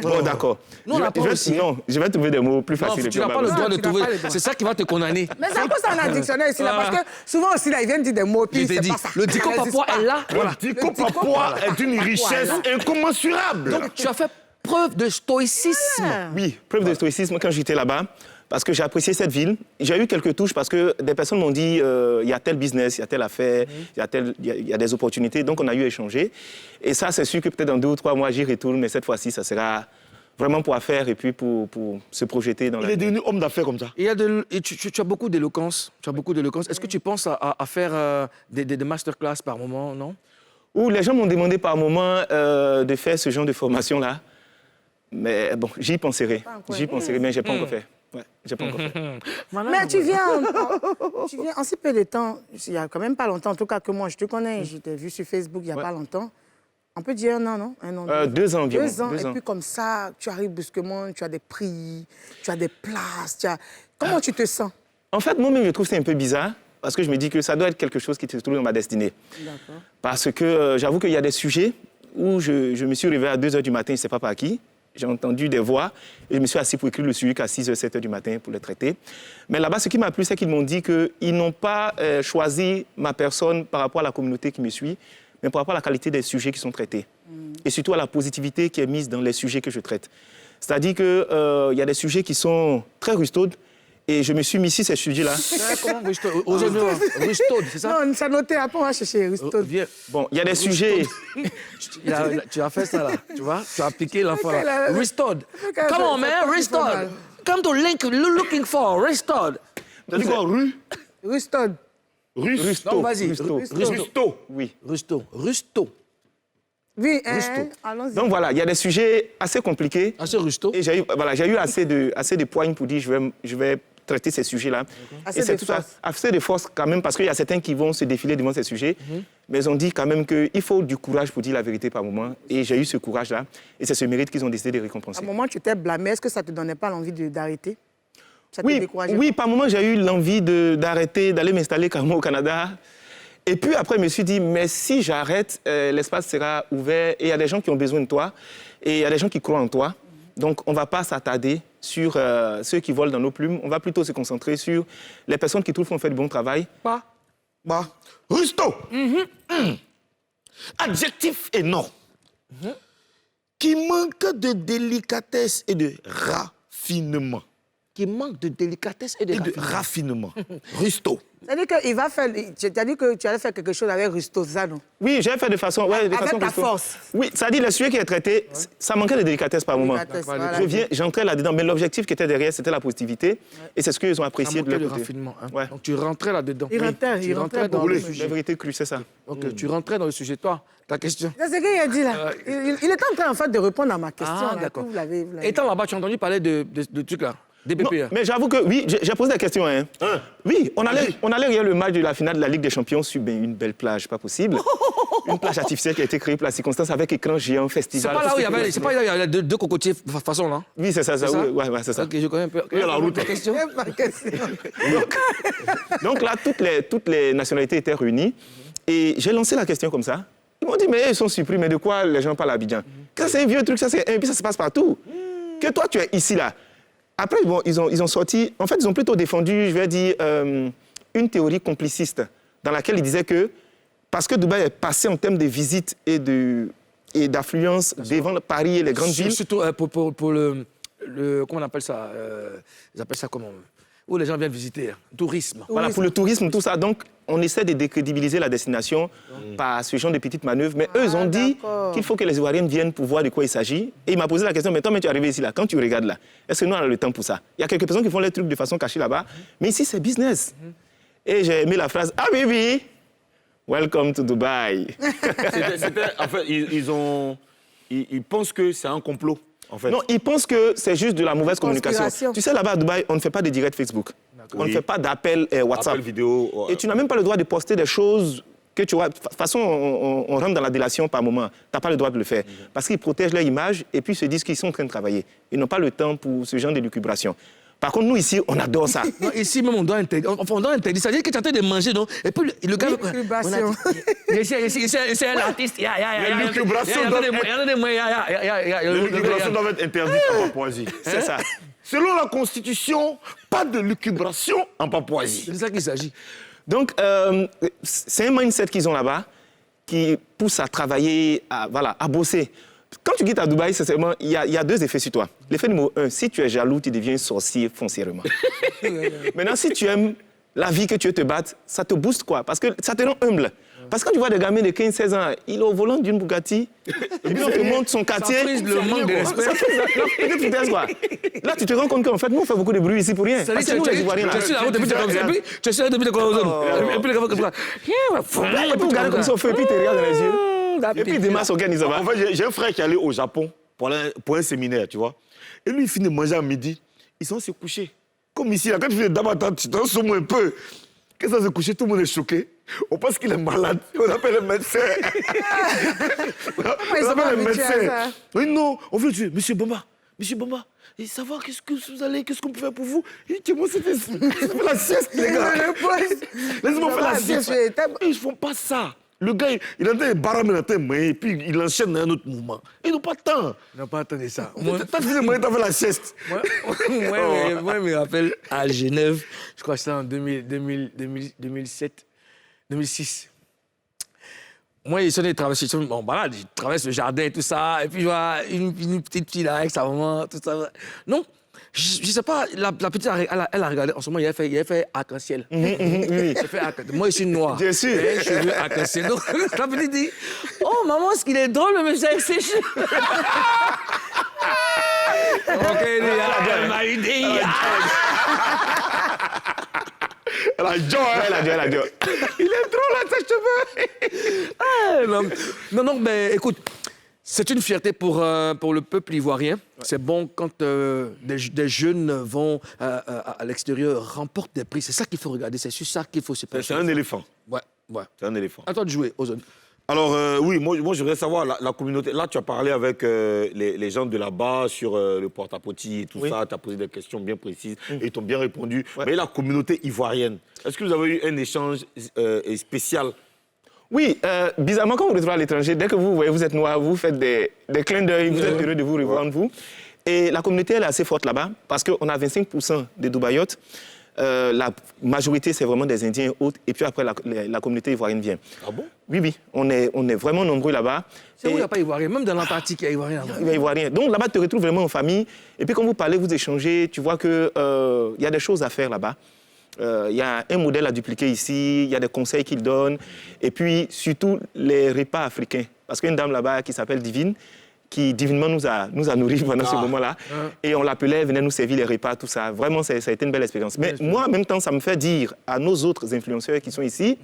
Bon, d'accord. Nous, on n'a pas aussi. Non, je vais trouver des mots plus faciles. Tu n'as pas le droit de trouver. C'est ça qui va te condamner. Mais c'est quoi ça, on a un dictionnaire ici, là? Parce que souvent aussi, là, ils viennent dire des mots, puis c'est pas ça. Le dico papois est là. Le dico papois est une richesse incommensurable. Donc, tu as fait preuve de stoïcisme. Oui, preuve de stoïcisme quand j'étais là-bas. Parce que j'ai apprécié cette ville. J'ai eu quelques touches parce que des personnes m'ont dit il y a tel business, il y a telle affaire, il y a des opportunités. Donc, on a eu à échanger. Et ça, c'est sûr que peut-être dans 2 ou 3 mois, j'y retourne. Mais cette fois-ci, ça sera vraiment pour affaire et puis pour se projeter dans la vie. Il est devenu homme d'affaires comme ça. Et tu as beaucoup d'éloquence. Est-ce que tu penses à faire des masterclass par moment, non? Où les gens m'ont demandé par moment de faire ce genre de formation-là. Mais bon, j'y penserai. Mais je n'ai pas encore fait. Ouais, j'ai pas encore fait. Mais tu viens en si peu de temps, il y a quand même pas longtemps, en tout cas que moi je te connais, je t'ai vu sur Facebook il y a pas longtemps. On peut dire un an, non? 2 ans environ. 2 ans, et puis comme ça, tu arrives brusquement, tu as des prix, tu as des places, Comment tu te sens? En fait, moi-même, je trouve que c'est un peu bizarre, parce que je me dis que ça doit être quelque chose qui se trouve dans ma destinée. D'accord. Parce que j'avoue qu'il y a des sujets où je me suis réveillé à 2 h du matin, je ne sais pas par qui. J'ai entendu des voix et je me suis assis pour écrire le sujet qu'à 6 h, 7 h du matin pour le traiter. Mais là-bas, ce qui m'a plu, c'est qu'ils m'ont dit qu'ils n'ont pas choisi ma personne par rapport à la communauté qui me suit, mais par rapport à la qualité des sujets qui sont traités. Et surtout à la positivité qui est mise dans les sujets que je traite. C'est-à-dire qu'il y a des sujets qui sont très rustaudes. Et je me suis mis ici ces sujets-là. Comment Rustaude, c'est ça? Non, ça noté, après on va chercher Rustaude. Bon, il y a des sujets... Tu as fait ça là, tu vois? Tu as appliqué l'enfant là. Rustaude. Come on, man, Rustaude. Come to link looking for Rustaude. T'as dit quoi, rue? Rustaude. Rusto. Non, vas-y. Rusto. Oui. Rusto. Oui, allons-y. Donc voilà, il y a des sujets assez compliqués. Assez rusto. Et j'ai eu assez de poignes pour dire je vais traiter ces sujets-là. Assez de force quand même, parce qu'il y a certains qui vont se défiler devant ces sujets. Mais ils ont dit quand même qu'il faut du courage pour dire la vérité par moment. Et j'ai eu ce courage-là. Et c'est ce mérite qu'ils ont décidé de récompenser. À un moment, tu t'es blâmé. Est-ce que ça ne te donnait pas l'envie d'arrêter? Oui, par moment, j'ai eu l'envie d'arrêter, d'aller m'installer carrément au Canada. Et puis après, je me suis dit, mais si j'arrête, l'espace sera ouvert et il y a des gens qui ont besoin de toi et il y a des gens qui croient en toi. Donc, on ne va pas s'attarder sur ceux qui volent dans nos plumes. On va plutôt se concentrer sur les personnes qui trouvent qu'on fait du bon travail. Rusto. Adjectif et nom. Qui manque de délicatesse et de raffinement. Qui manque de délicatesse et de raffinement. Rusto. C'est-à-dire qu'il va faire... Tu as dit que tu allais faire quelque chose avec Rusto, ça, non? Oui, j'ai fait de façon... Ouais, avec ta force. Oui, ça dit le sujet qui est traité, ça manquait de délicatesse par moment. Voilà. J'entrais là-dedans, mais l'objectif qui était derrière, c'était la positivité. Et c'est ce qu'ils ont apprécié de leur côté. Raffinement. Hein. Donc tu rentrais là-dedans. Il rentrait dans le sujet. La vérité crue, c'est ça. Ok, tu rentrais dans le sujet. Toi, ta question. C'est ce qu'il a dit là. Il est en train, en fait, de répondre à ma question. Ah, d'accord. Vous Étant là-bas, tu as entendu parler de trucs là? DPP. Non, mais j'avoue que oui, j'ai posé des questions. Hein. Oui, on allait regarder le match de la finale de la Ligue des Champions sur une belle plage, pas possible. Une plage artificielle qui a été créée pour la circonstance avec écran géant, festival. C'est pas là où il y avait deux cocotiers façon là? Oui, c'est ça. Oui, c'est ça. Ok, je connais un peu. Il y a la route. Question. Donc là, toutes les nationalités étaient réunies. Et j'ai lancé la question comme ça. Ils m'ont dit, mais ils sont surpris, mais de quoi les gens parlent à Abidjan? Ça, c'est un vieux truc, et puis ça se passe partout. Que toi, tu es ici, là. Après, bon, ils ont sorti... En fait, ils ont plutôt défendu, je vais dire, une théorie compliciste dans laquelle ils disaient que parce que Dubaï est passé en termes de visites et d'affluence devant Paris et les grandes villes... Surtout pour le... Comment on appelle ça? Ils appellent ça comment? où les gens viennent visiter, tourisme. Voilà, pour le tourisme, tout ça. Donc, on essaie de décrédibiliser la destination par ce genre de petites manœuvres. Mais eux, ils ont dit qu'il faut que les Ivoiriens viennent pour voir de quoi il s'agit. Et il m'a posé la question, mais toi, tu es arrivé ici, là, quand tu regardes là, est-ce que nous, on a le temps pour ça? Il y a quelques personnes qui font les trucs de façon cachée là-bas, mais ici, c'est business. Et j'ai aimé la phrase, ah baby, welcome to Dubaï. En fait, ils pensent que c'est un complot. En fait. Non, ils pensent que c'est juste de la mauvaise communication. Tu sais, là-bas à Dubaï, on ne fait pas de direct Facebook. On ne fait pas d'appel WhatsApp. Appel vidéo. Ouais. Et tu n'as même pas le droit de poster des choses que tu vois. De toute façon, on rentre dans la délation par moment. Tu n'as pas le droit de le faire. Parce qu'ils protègent leur image et puis ils se disent qu'ils sont en train de travailler. Ils n'ont pas le temps pour ce genre de lucubration. Par contre, nous, ici, on adore ça. Non, ici, même, on doit interdire. On doit interdire. C'est-à-dire que tu es en train de manger, non? Et puis, le gars... Lucubration. C'est un artiste. La lucubration doit être interdite en Papouasie. C'est ça. Selon la Constitution, pas de lucubration en Papouasie. C'est de ça qu'il s'agit. Donc, c'est un mindset qu'ils ont là-bas qui pousse à travailler, à bosser. Quand tu quittes à Dubaï, sincèrement, il y a deux effets sur toi. L'effet numéro 1, si tu es jaloux, tu deviens sorcier foncièrement. Maintenant, si tu aimes la vie que tu veux te battre, ça te booste quoi? Parce que ça te rend humble. Parce que quand tu vois des gamins de 15-16 ans, il est au volant d'une Bugatti, et puis on te montre son quartier. Ça frise le manque de respect. Ça frise la petite foutaise, quoi. Là, tu te rends compte qu'en fait, nous, on fait beaucoup de bruit ici pour rien. Parce que nous, les Ivoiriens, là... Tu es sur la route, et puis tu es sur la route, et puis tu es comme ça. Et puis les gars, et puis, regarde comme ça au feu, et puis tu regardes dans les yeux. Et puis, il démarre son gars, En fait, j'ai un frère qui est allé au Japon pour un séminaire, tu vois. Et lui, il finit de manger à midi. Ils sont se coucher. Comme ici, là, quand tu fais d'abord, tu t'en sommes un peu. Quand ça se coucher, tout le monde est choqué. On pense qu'il est malade. On appelle le médecin. On appelle le médecin. Oui, non, on veut le tuer. Monsieur Bamba, et savoir qu'est-ce qu'on peut faire pour vous. Il dit, moi, c'est fait la sieste, les gars. Laisse-moi faire la sieste. Ils ne font pas ça. Le gars, il a des barrames dans tes mains et puis il enchaîne dans un autre mouvement. Ils n'ont pas de temps. Ils n'ont pas attendu ça. T'as fait t'as fait la sieste. Moi, je me rappelle à Genève, je crois que c'était en 2007, 2006. Moi, ils sont des travailleurs. Bon, voilà, ils traversent le jardin et tout ça. Et puis, je vois une petite fille là avec sa maman, tout ça. Non, je ne sais pas, la petite, elle a regardé. En ce moment, il a fait arc-en-ciel. Il a fait arc-en-ciel. Moi, je suis noir. Bien sûr. Je suis arc-en-ciel. Donc, la petite dit, oh, maman, est-ce qu'il est drôle, le monsieur avec ses cheveux? Ok, elle m'a dit. Elle a joie. Il est drôle, là, ses cheveux. Non, mais écoute, c'est une fierté pour le peuple ivoirien. Ouais. C'est bon quand des jeunes vont à l'extérieur, remportent des prix. C'est ça qu'il faut regarder, c'est sur ça qu'il faut se pencher. C'est un éléphant. Ouais. C'est un éléphant. À toi de jouer, Ozone. Alors, oui, moi, je voudrais savoir, la communauté... Là, tu as parlé avec les gens de là-bas sur le porte-à-potis et tout ça. Tu as posé des questions bien précises et ils t'ont bien répondu. Ouais. Mais la communauté ivoirienne, est-ce que vous avez eu un échange spécial? Oui, bizarrement, quand vous retrouvez à l'étranger, dès que vous voyez, vous êtes noir, vous faites des clins d'œil, vous êtes heureux de vous reprendre, vous. Et la communauté, elle est assez forte là-bas, parce qu'on a 25% de Dubaïotes. La majorité, c'est vraiment des Indiens et autres. Et puis après, la communauté ivoirienne vient. Ah bon? Oui. On est vraiment nombreux là-bas. C'est où il n'y a pas Ivoirien? Même dans l'Antarctique, il y a Ivoirien là-bas. Il y a Ivoirien. Donc là-bas, tu te retrouves vraiment en famille. Et puis quand vous parlez, vous échangez, tu vois qu'il y a des choses à faire là-bas. Il y a un modèle à dupliquer ici, il y a des conseils qu'ils donnent. Et puis, surtout, les repas africains. Parce qu'il y a une dame là-bas qui s'appelle Divine, qui divinement nous a nourris pendant ce moment-là. Et on l'appelait, elle venait nous servir les repas, tout ça. Vraiment, ça a été une belle expérience. Mais moi, en même temps, ça me fait dire à nos autres influenceurs qui sont ici,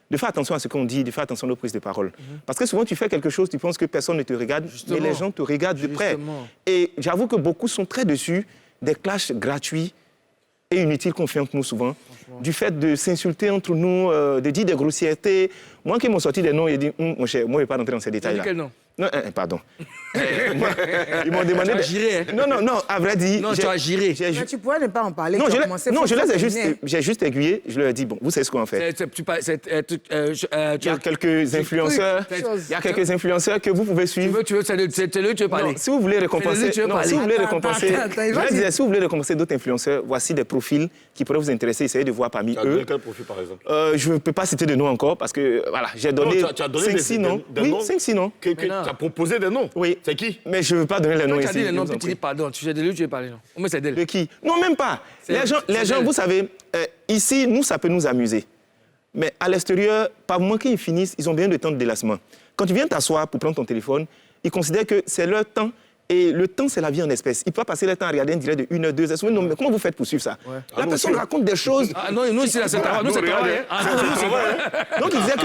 de faire attention à ce qu'on dit, de faire attention aux prises de parole. Parce que souvent, tu fais quelque chose, tu penses que personne ne te regarde, mais les gens te regardent de près. Et j'avoue que beaucoup sont très déçus des clashs gratuits et inutiles qu'on fait entre nous souvent, du fait de s'insulter entre nous, de dire des grossièretés. Moi qui m'ont sorti des noms, j'ai dit, mon cher, moi je ne vais pas rentrer dans ces détails-là. Quel nom? Non, pardon. Ils m'ont demandé... Tu as giré, hein? Non, à vrai dire... Non, tu as giré. Mais tu pourrais ne pas en parler. Non, je les ai j'ai juste aiguillé, je leur ai dit, bon, vous savez ce qu'on fait. Il y a quelques influenceurs, que vous pouvez suivre. Tu veux parler. Non, si vous voulez récompenser... Si vous voulez récompenser d'autres influenceurs, voici des profils qui pourraient vous intéresser, essayez de voir parmi eux. Quel profil, par exemple? Je ne peux pas citer de nom encore, parce que, voilà, j'ai donné 5-6 noms. Oui, 5-6 noms. Tu as proposé des noms. Oui. C'est qui? Mais je ne veux pas donner les noms Tu ici. as dit les noms, puis tu dis pardon. Tu sais de lui, tu veux pas les noms. Mais c'est d'elle. De qui? Non, même pas. Les gens, vous savez, ici, nous, ça peut nous amuser. Mais à l'extérieur, par moment qu'ils finissent, ils ont bien de temps de délassement. Quand tu viens t'asseoir pour prendre ton téléphone, ils considèrent que c'est leur temps. Et le temps, c'est la vie en espèces. Ils peuvent passer le temps à regarder un direct de 1 heure, 2 heures. Non, mais comment vous faites pour suivre ça? La personne raconte des choses. Ah non, nous, ici, là, c'est travail. Nous, c'est travail. Donc, il disait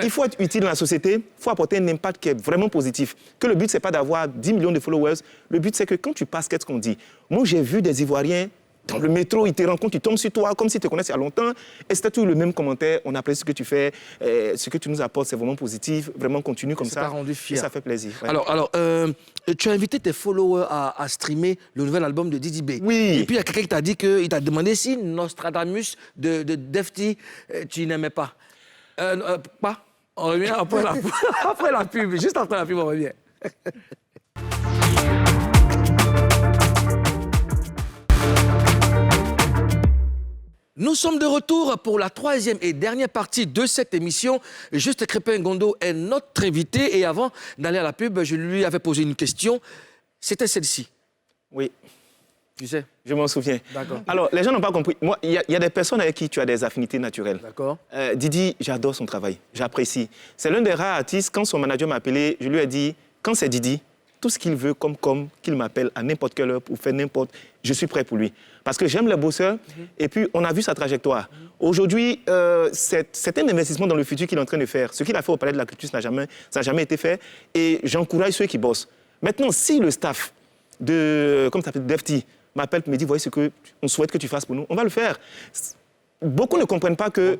qu'il faut être utile dans la société, il faut apporter un impact qui est vraiment positif. Que le but, ce n'est pas d'avoir 10 millions de followers. Le but, c'est que quand tu passes, qu'est-ce qu'on dit? Moi, j'ai vu des Ivoiriens dans le métro, ils te rencontrent, ils tombent sur toi comme s'ils te connaissent il y a longtemps. Et c'était toujours le même commentaire. On apprécie ce que tu fais, ce que tu nous apportes, c'est vraiment positif. Vraiment, continue comme ça. Ça t'a rendu fier. Et ça fait plaisir. Ouais. Alors, tu as invité tes followers à streamer le nouvel album de Didi B. Oui. Et puis, il y a quelqu'un qui t'a dit qu'il t'a demandé si Nostradamus de Defty, tu n'aimais pas. Pas. On revient après après la pub. Juste après la pub, on revient. Nous sommes de retour pour la troisième et dernière partie de cette émission. Juste Crépin Gondo est notre invité. Et avant d'aller à la pub, je lui avais posé une question. C'était celle-ci. Oui. Tu sais? Je m'en souviens. D'accord. Alors, les gens n'ont pas compris. Moi, il y a des personnes avec qui tu as des affinités naturelles. D'accord. Didi, j'adore son travail. J'apprécie. C'est l'un des rares artistes, quand son manager m'a appelé, je lui ai dit, quand c'est Didi, tout ce qu'il veut, comme qu'il m'appelle à n'importe quelle heure pour faire n'importe, je suis prêt pour lui. Parce que j'aime les bosseurs, et puis on a vu sa trajectoire. Aujourd'hui, c'est un investissement dans le futur qu'il est en train de faire. Ce qu'il a fait au Palais de la Culture, ça n'a jamais été fait, et j'encourage ceux qui bossent. Maintenant, si le staff de, comme ça s'appelle, Defty, m'appelle et me dit, voyez ce qu'on souhaite que tu fasses pour nous, on va le faire. Beaucoup ne comprennent pas que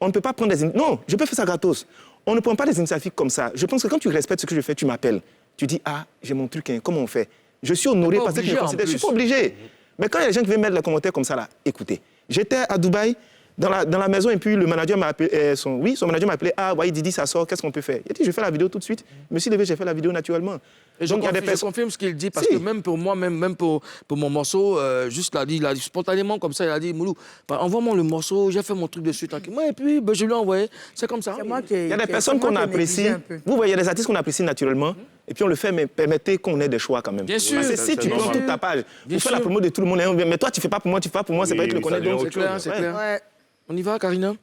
on ne peut pas prendre des... Non, je peux faire ça gratos. On ne prend pas des initiatives comme ça. Je pense que quand tu respectes ce que je fais, tu m'appelles. Tu dis, ah, j'ai mon truc, hein, comment on fait? Je suis honoré parce que je me considère, je suis pas obligé. Mais quand il y a des gens qui viennent mettre les commentaires comme ça, là, écoutez, j'étais à Dubaï, dans la maison, et puis le manager m'a appelé, son manager m'a appelé, ah, oui, Didi, ça sort, qu'est-ce qu'on peut faire? Il a dit, je fais la vidéo tout de suite. Je me suis levé, j'ai fait la vidéo naturellement. Et donc, je confirme ce qu'il dit, parce que même pour moi, même pour mon morceau, juste il a dit spontanément comme ça, il a dit, Moulou, envoie-moi le morceau, j'ai fait mon truc dessus, tranquille. Et puis, je lui ai envoyé, c'est comme ça. Il y a des personnes qu'on apprécie, vous voyez, il y a des artistes qu'on apprécie naturellement, et puis on le fait, mais permettez qu'on ait des choix quand même. Bien sûr. Parce que si tu prends toute ta page, pour faire la promo de tout le monde, mais toi, tu fais pas pour moi, tu fais pas pour moi, c'est pas que le connaît. C'est clair, c'est clair. Ouais. On y va, Karina?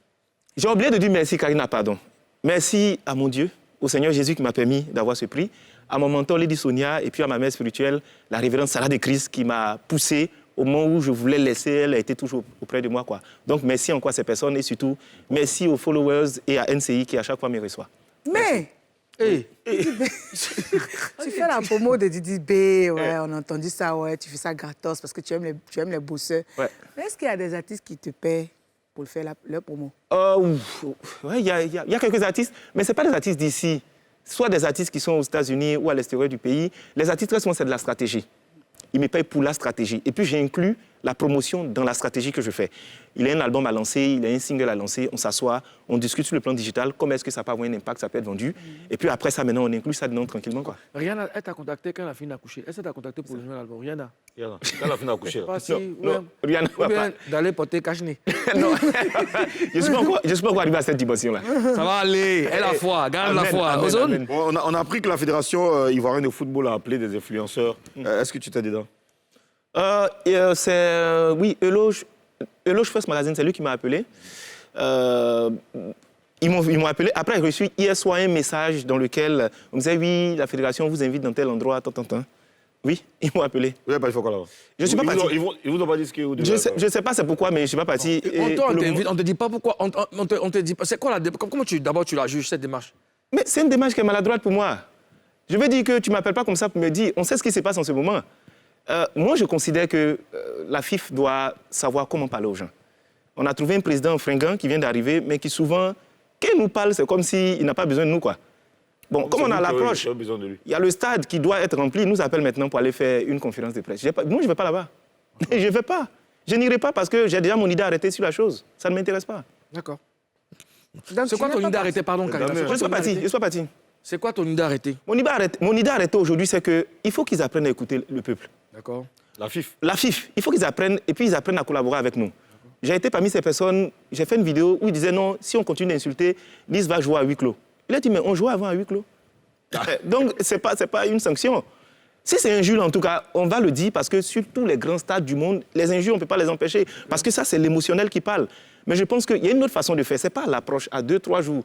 J'ai oublié de dire merci, Karina, pardon. Merci à mon Dieu, au Seigneur Jésus qui m'a permis d'avoir ce prix, à mon mentor Lady Sonia, et puis à ma mère spirituelle, la révérende Sarah de Christ, qui m'a poussé au moment où je voulais laisser, elle a été toujours auprès de moi, quoi. Donc merci encore à ces personnes, et surtout, merci aux followers et à NCI qui à chaque fois me reçoit. Mais... Hey. Tu fais la promo de Didi B, ouais, on a entendu ça, ouais, tu fais ça gratos parce que tu aimes les bosseurs. Ouais. Mais est-ce qu'il y a des artistes qui te paient pour faire leur promo? Oui, il y a quelques artistes, mais ce n'est pas des artistes d'ici. Soit des artistes qui sont aux États-Unis ou à l'extérieur du pays. Les artistes, très souvent, c'est de la stratégie. Ils me payent pour la stratégie. Et puis, j'ai inclus la promotion dans la stratégie que je fais. Il a un album à lancer, il a un single à lancer, on s'assoit, on discute sur le plan digital, comment est-ce que ça peut avoir un impact, ça peut être vendu. Et puis après ça, maintenant, on inclut ça dedans tranquillement, quoi. Rihanna, elle t'a contacté quand elle a fini d'accoucher. Est-ce qu'elle t'a contacté pour le nouvel album? Rihanna? Quand elle a fini d'accoucher. Non, Rihanna Ou bien d'aller porter cache-nez. Non, je ne suis pas encore arrivé à cette dimension-là. Ça va aller, elle a foi, garde la foi. Amen. On a appris que la Fédération ivoirienne de football a appelé des influenceurs. Est-ce que tu t'es dedans? Oui, Eloge First Magazine, c'est lui qui m'a appelé. Ils m'ont appelé. Après, j'ai reçu hier soir un message dans lequel on me disait, oui, la fédération vous invite dans tel endroit, tant. Oui, ils m'ont appelé. Vous n'avez pas dit pourquoi là? Je ne suis pas parti. Ils vous ont pas dit ce que vous devez Je ne sais pas c'est pourquoi, mais je ne suis pas parti. On ne te dit pas pourquoi. On te dit pas. C'est quoi la démarche? Comment d'abord tu la juges, cette démarche? Mais c'est une démarche qui est maladroite pour moi. Je veux dire que tu ne m'appelles pas comme ça pour me dire, on sait ce qui se passe en ce moment. Moi, je considère que la FIF doit savoir comment parler aux gens. On a trouvé un président fringant qui vient d'arriver, mais qui souvent, quand il nous parle, c'est comme s'il n'a pas besoin de nous, quoi. Bon, comme on a l'approche, il y a le stade qui doit être rempli, il nous appelle maintenant pour aller faire une conférence de presse. Moi, je ne vais pas là-bas. Je ne vais pas. Je n'irai pas parce que j'ai déjà mon idée arrêtée sur la chose. Ça ne m'intéresse pas. D'accord. C'est quoi ton idée arrêtée, pardon, Karina? Je ne suis pas parti. C'est quoi ton idée arrêtée? Mon idée arrêtée aujourd'hui, c'est qu'il faut qu'ils apprennent à écouter le peuple. D'accord. La FIF. La FIF, il faut qu'ils apprennent, et puis ils apprennent à collaborer avec nous. J'ai été parmi ces personnes, j'ai fait une vidéo où il disait non, si on continue d'insulter, Lise va jouer à huis clos. Il a dit, mais on jouait avant à huis clos. Donc, ce n'est pas une sanction. Si c'est injure, en tout cas, on va le dire parce que sur tous les grands stades du monde, les injures, on ne peut pas les empêcher. Parce que ça, c'est l'émotionnel qui parle. Mais je pense qu'il y a une autre façon de faire. Ce n'est pas l'approche à 2-3 jours.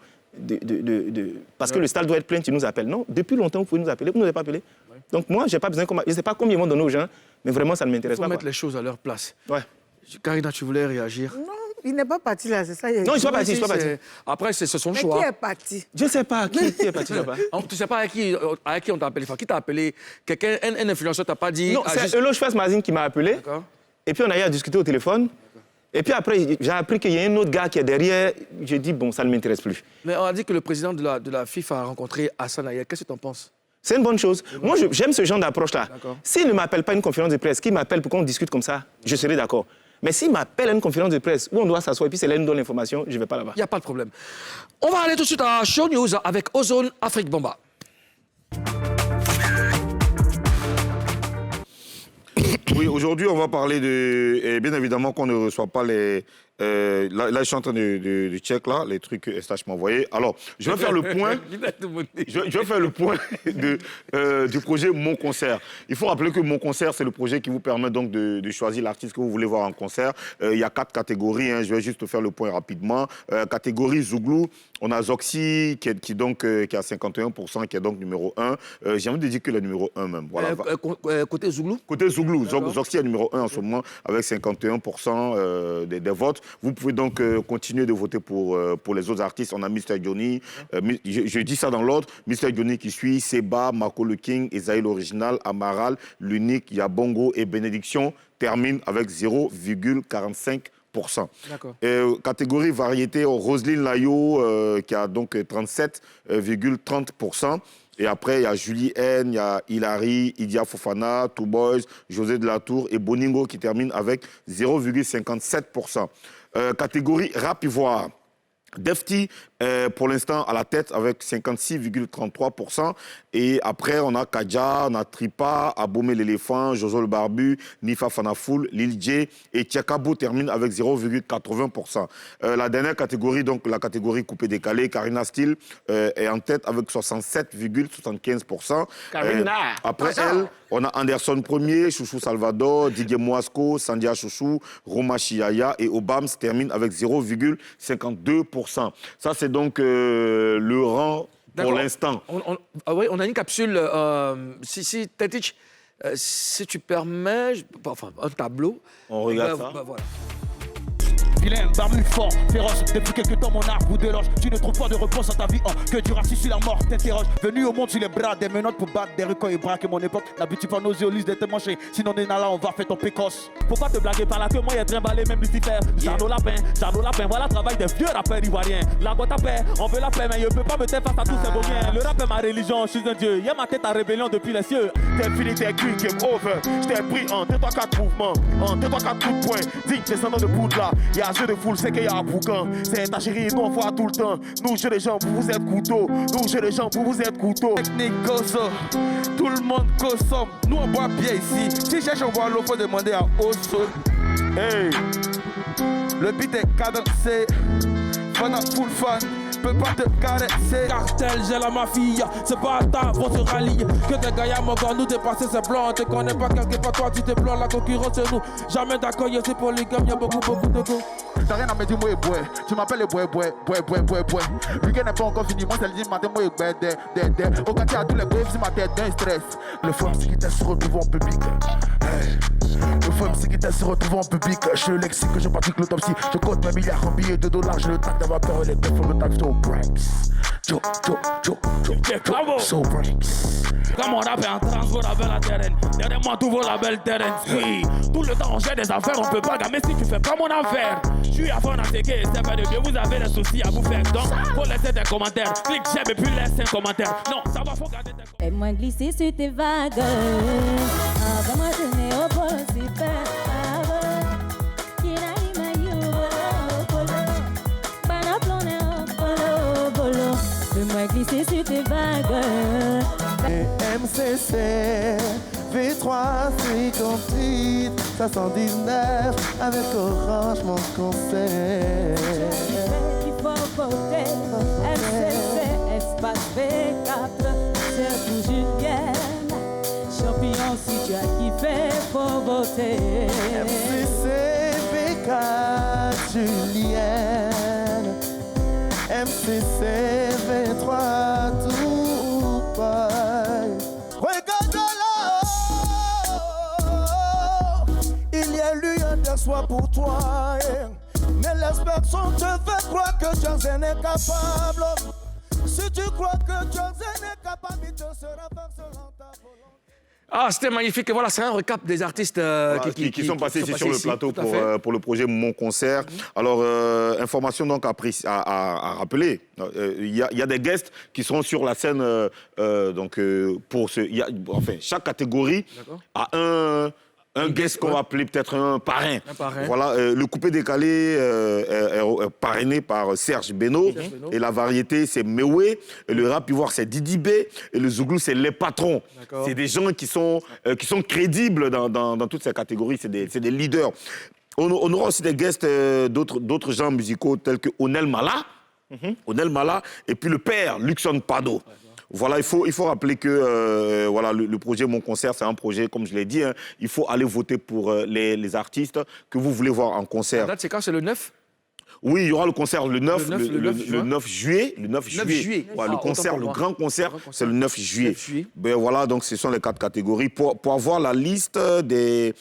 Parce que le stade doit être plein, tu nous appelles. Non, depuis longtemps, vous pouvez nous appeler. Vous ne nous avez pas appelé. Donc moi, j'ai pas besoin. Je ne sais pas combien ils vont donner aux gens, mais vraiment, ça ne m'intéresse pas. Il faut mettre les choses à leur place. Ouais. Karina, tu voulais réagir? Non, il n'est pas parti là, c'est ça. Non, il n'est pas parti, il n'est pas parti. Après, c'est son Mais choix. qui est parti? Je ne sais pas qui est parti là-bas. Tu ne sais pas à qui on t'a appelé. Enfin, qui t'a appelé? Quelqu'un, un influenceur t'a pas dit... Non, c'est Eloge Face Magazine qui m'a appelé. D'accord. Et puis on a eu à discuter au téléphone. Et puis après, j'ai appris qu'il y a un autre gars qui est derrière. J'ai dit, bon, ça ne m'intéresse plus. Mais on a dit que le président de la FIFA a rencontré Hassan Ayel. Qu'est-ce que tu en penses? C'est une bonne chose. Moi, j'aime ce genre d'approche-là. D'accord. S'il ne m'appelle pas à une conférence de presse, qu'il m'appelle pour qu'on discute comme ça, je serai d'accord. Mais s'il m'appelle à une conférence de presse où on doit s'asseoir et puis c'est là où on donne l'information, je ne vais pas là-bas. Il n'y a pas de problème. On va aller tout de suite à Show News avec Ozone Afrique Bomba. Oui, aujourd'hui, on va parler de... Et bien évidemment qu'on ne reçoit pas les... là, je suis en train de check là, les trucs que SH m'a envoyés. Alors, je vais faire le point. Je vais faire le point du projet Mon Concert. Il faut rappeler que Mon Concert, c'est le projet qui vous permet donc de choisir l'artiste que vous voulez voir en concert. Il y a 4 catégories. Je vais juste faire le point rapidement. Catégorie Zouglou, on a Zoxy qui a 51%, qui est donc numéro 1. J'ai envie de dire que le numéro 1 même. Voilà. Côté Zouglou? Côté Zouglou, Zoxy est numéro 1 en ce moment avec 51% des votes. Vous pouvez donc continuer de voter pour les autres artistes. On a Mr. Johnny, je dis ça dans l'ordre, Mr. Johnny qui suit, Seba, Marco le King, Esaïe l'original, Amaral, l'unique, Yabongo et Bénédiction terminent avec 0,45%. Catégorie variété, Roselyne Layo qui a donc 37,30%. Et après, il y a Julie N, il y a Hilary, Idia Fofana, Two Boys, José de la Tour et Boningo qui terminent avec 0,57%. Catégorie rap ivoire. Defty, pour l'instant, à la tête avec 56,33%. Et après, on a Kadja, on a Tripa, Abomé l'éléphant, Jojo le barbu, Nifa Fanafoul, Lil J et Tchakabou termine avec 0,80%. La dernière catégorie, donc la catégorie coupé-décalé, Karina Steele est en tête avec 67,75%. Après elle, on a Anderson Premier, Chouchou Salvador, Didier Moasco, Sandia Chouchou, Roma Chiaya et Obams termine avec 0,52%. Ça, c'est donc le rang pour l'instant. Oui, on a une capsule. Si Tetic, si tu permets, enfin, un tableau. On regarde ça. Voilà. Vilain, barbu, fort, féroce. Depuis quelques temps, mon arbre de loge. Tu ne trouves pas de réponse à ta vie. Que du racisme sur la mort t'interroge. Venu au monde sur les bras des menottes pour battre des records et braquer mon époque. N'habitue pas nos yeux lisses d'être manchés. Sinon, on est là, on va faire ton précoce. Faut pas te blaguer par là que moi, il y a trimballé, même Lucifer. Jarno Lapin, voilà le travail des vieux rappeurs ivoiriens. La boîte à paix, on veut la paix, mais je peux pas me taire face à tous ces beaux biens. Le rap est ma religion, je suis un dieu. Y'a ma tête à rébellion depuis les cieux. T'es fini, t'es cuit, game over. J't'ai pris en 2, 3, 4 mouvements. En 2, 3, 4 coups de poing. Digne, descendant de poudre là. Y'a un jeu de foule, c'est qu'il y a un boucan. C'est ta chérie, nous on voit tout le temps. Nous, jeux les gens, vous êtes couteau. Nous, jeux les gens, vous êtes couteau. Technique Gozo, tout le monde consomme. Nous on boit bien ici. Si cherche on boit l'eau, faut demander à Osso. Hey, le beat est cadencé. Fan à full fan. Peux pas te caresser. Cartel, j'ai la mafia, c'est pas à ta, vont se rallier. Que des gars m'ont nous dépasser, c'est blanc. On te connaît pas, quelque part toi, tu te blanc. La concurrence, c'est nous. Jamais d'accord, y'a c'est polygame, y'a beaucoup de go. T'as rien à me dire, moi et boy. Tu m'appelles le boy. Le week-end n'est pas encore fini, moi c'est le dimanche matin, moi et boy. Au quartier à tous les boys, c'est ma tête d'un stress. Le femme, c'est qui t'a se retrouvé en public. Hey. Le femme, c'est qui t'a se retrouvé en public. Je suis le lexique, je pratique l'autopsie. Je compte mes milliards en billets de dollars. Je le tape d'avoir peur et les têtes pour le tape sur breaks. So breaks. Comme on appelle en trans, vous avez la terrain. Derrière moi, tout vaut la belle terrain. Oui, tout le temps, on gère des affaires, on peut pas gamer si tu fais pas mon affaire. Je suis à fond à checker, c'est pas de mieux, vous avez des soucis à vous faire. Donc, faut laisser des commentaires. Clique j'aime et puis laisse un commentaire. Non, ça va, faut garder des commentaires. Fais-moi glisser sur tes vagues. Envoie-moi donner au possible. Fais-moi glisser sur tes vagues. MCC V3 58 519 avec Orange mon concert. Il faut voter MCC espace V4. C'est soit pour toi. Mais les personnes te font croire que Johnson est capable. Si tu crois que Johnson est capable, il te sera faire selon ta volonté. Ah, c'était magnifique. Et voilà, c'est un recap des artistes qui sont passés ici sur le plateau pour le projet Mon Concert. Alors, information donc à rappeler. Il y a des guests qui seront sur la scène. Chaque catégorie a un guest qu'on va appeler peut-être un parrain. Voilà, le coupé décalé est parrainé par Serge Beno. Et la variété, c'est Mewé. Et le rap ivoire, c'est Didi B. Et le Zouglou, c'est Les Patrons. C'est des gens qui sont crédibles dans toutes ces catégories. C'est des leaders. On aura aussi des guests d'autres genres musicaux tels que Onel Mala. Onel Mala. Et puis le père, Luxon Pado. Voilà, il faut rappeler que le projet Mon Concert, c'est un projet, comme je l'ai dit, il faut aller voter pour les artistes que vous voulez voir en concert. La date, c'est quand? C'est le 9? Oui, il y aura le concert le 9 juillet. Le 9 juillet. Ouais, le concert, le grand concert, c'est le 9 juillet. Ben voilà, donc ce sont les 4 catégories. Pour avoir la liste des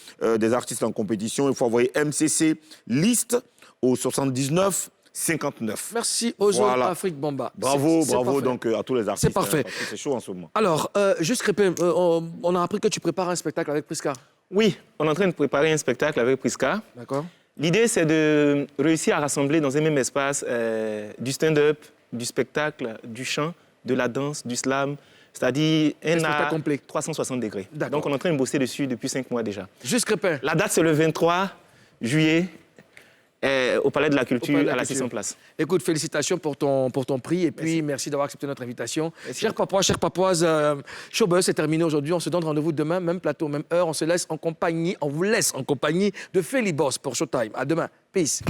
artistes en compétition, il faut envoyer MCC liste au 79 59. Merci aux autres Afrique Bamba. Bravo donc à tous les artistes. C'est parfait. Parce que c'est chaud en ce moment. Alors, juste Crépin, on a appris que tu prépares un spectacle avec Prisca. Oui, on est en train de préparer un spectacle avec Prisca. D'accord. L'idée, c'est de réussir à rassembler dans un même espace du stand-up, du spectacle, du chant, de la danse, du slam, c'est-à-dire un art complet. 360 degrés. Donc, on est en train de bosser dessus depuis 5 mois déjà. Juste Crépin. La date, c'est le 23 juillet. Au Palais de la Culture, à la 600 Place. Écoute, félicitations pour ton prix et puis merci d'avoir accepté notre invitation. Chers Papois, chères Papouaises, Showbuzz, c'est terminé aujourd'hui. On se donne rendez-vous demain, même plateau, même heure. On vous laisse en compagnie de Feli Boss pour Showtime. À demain. Peace.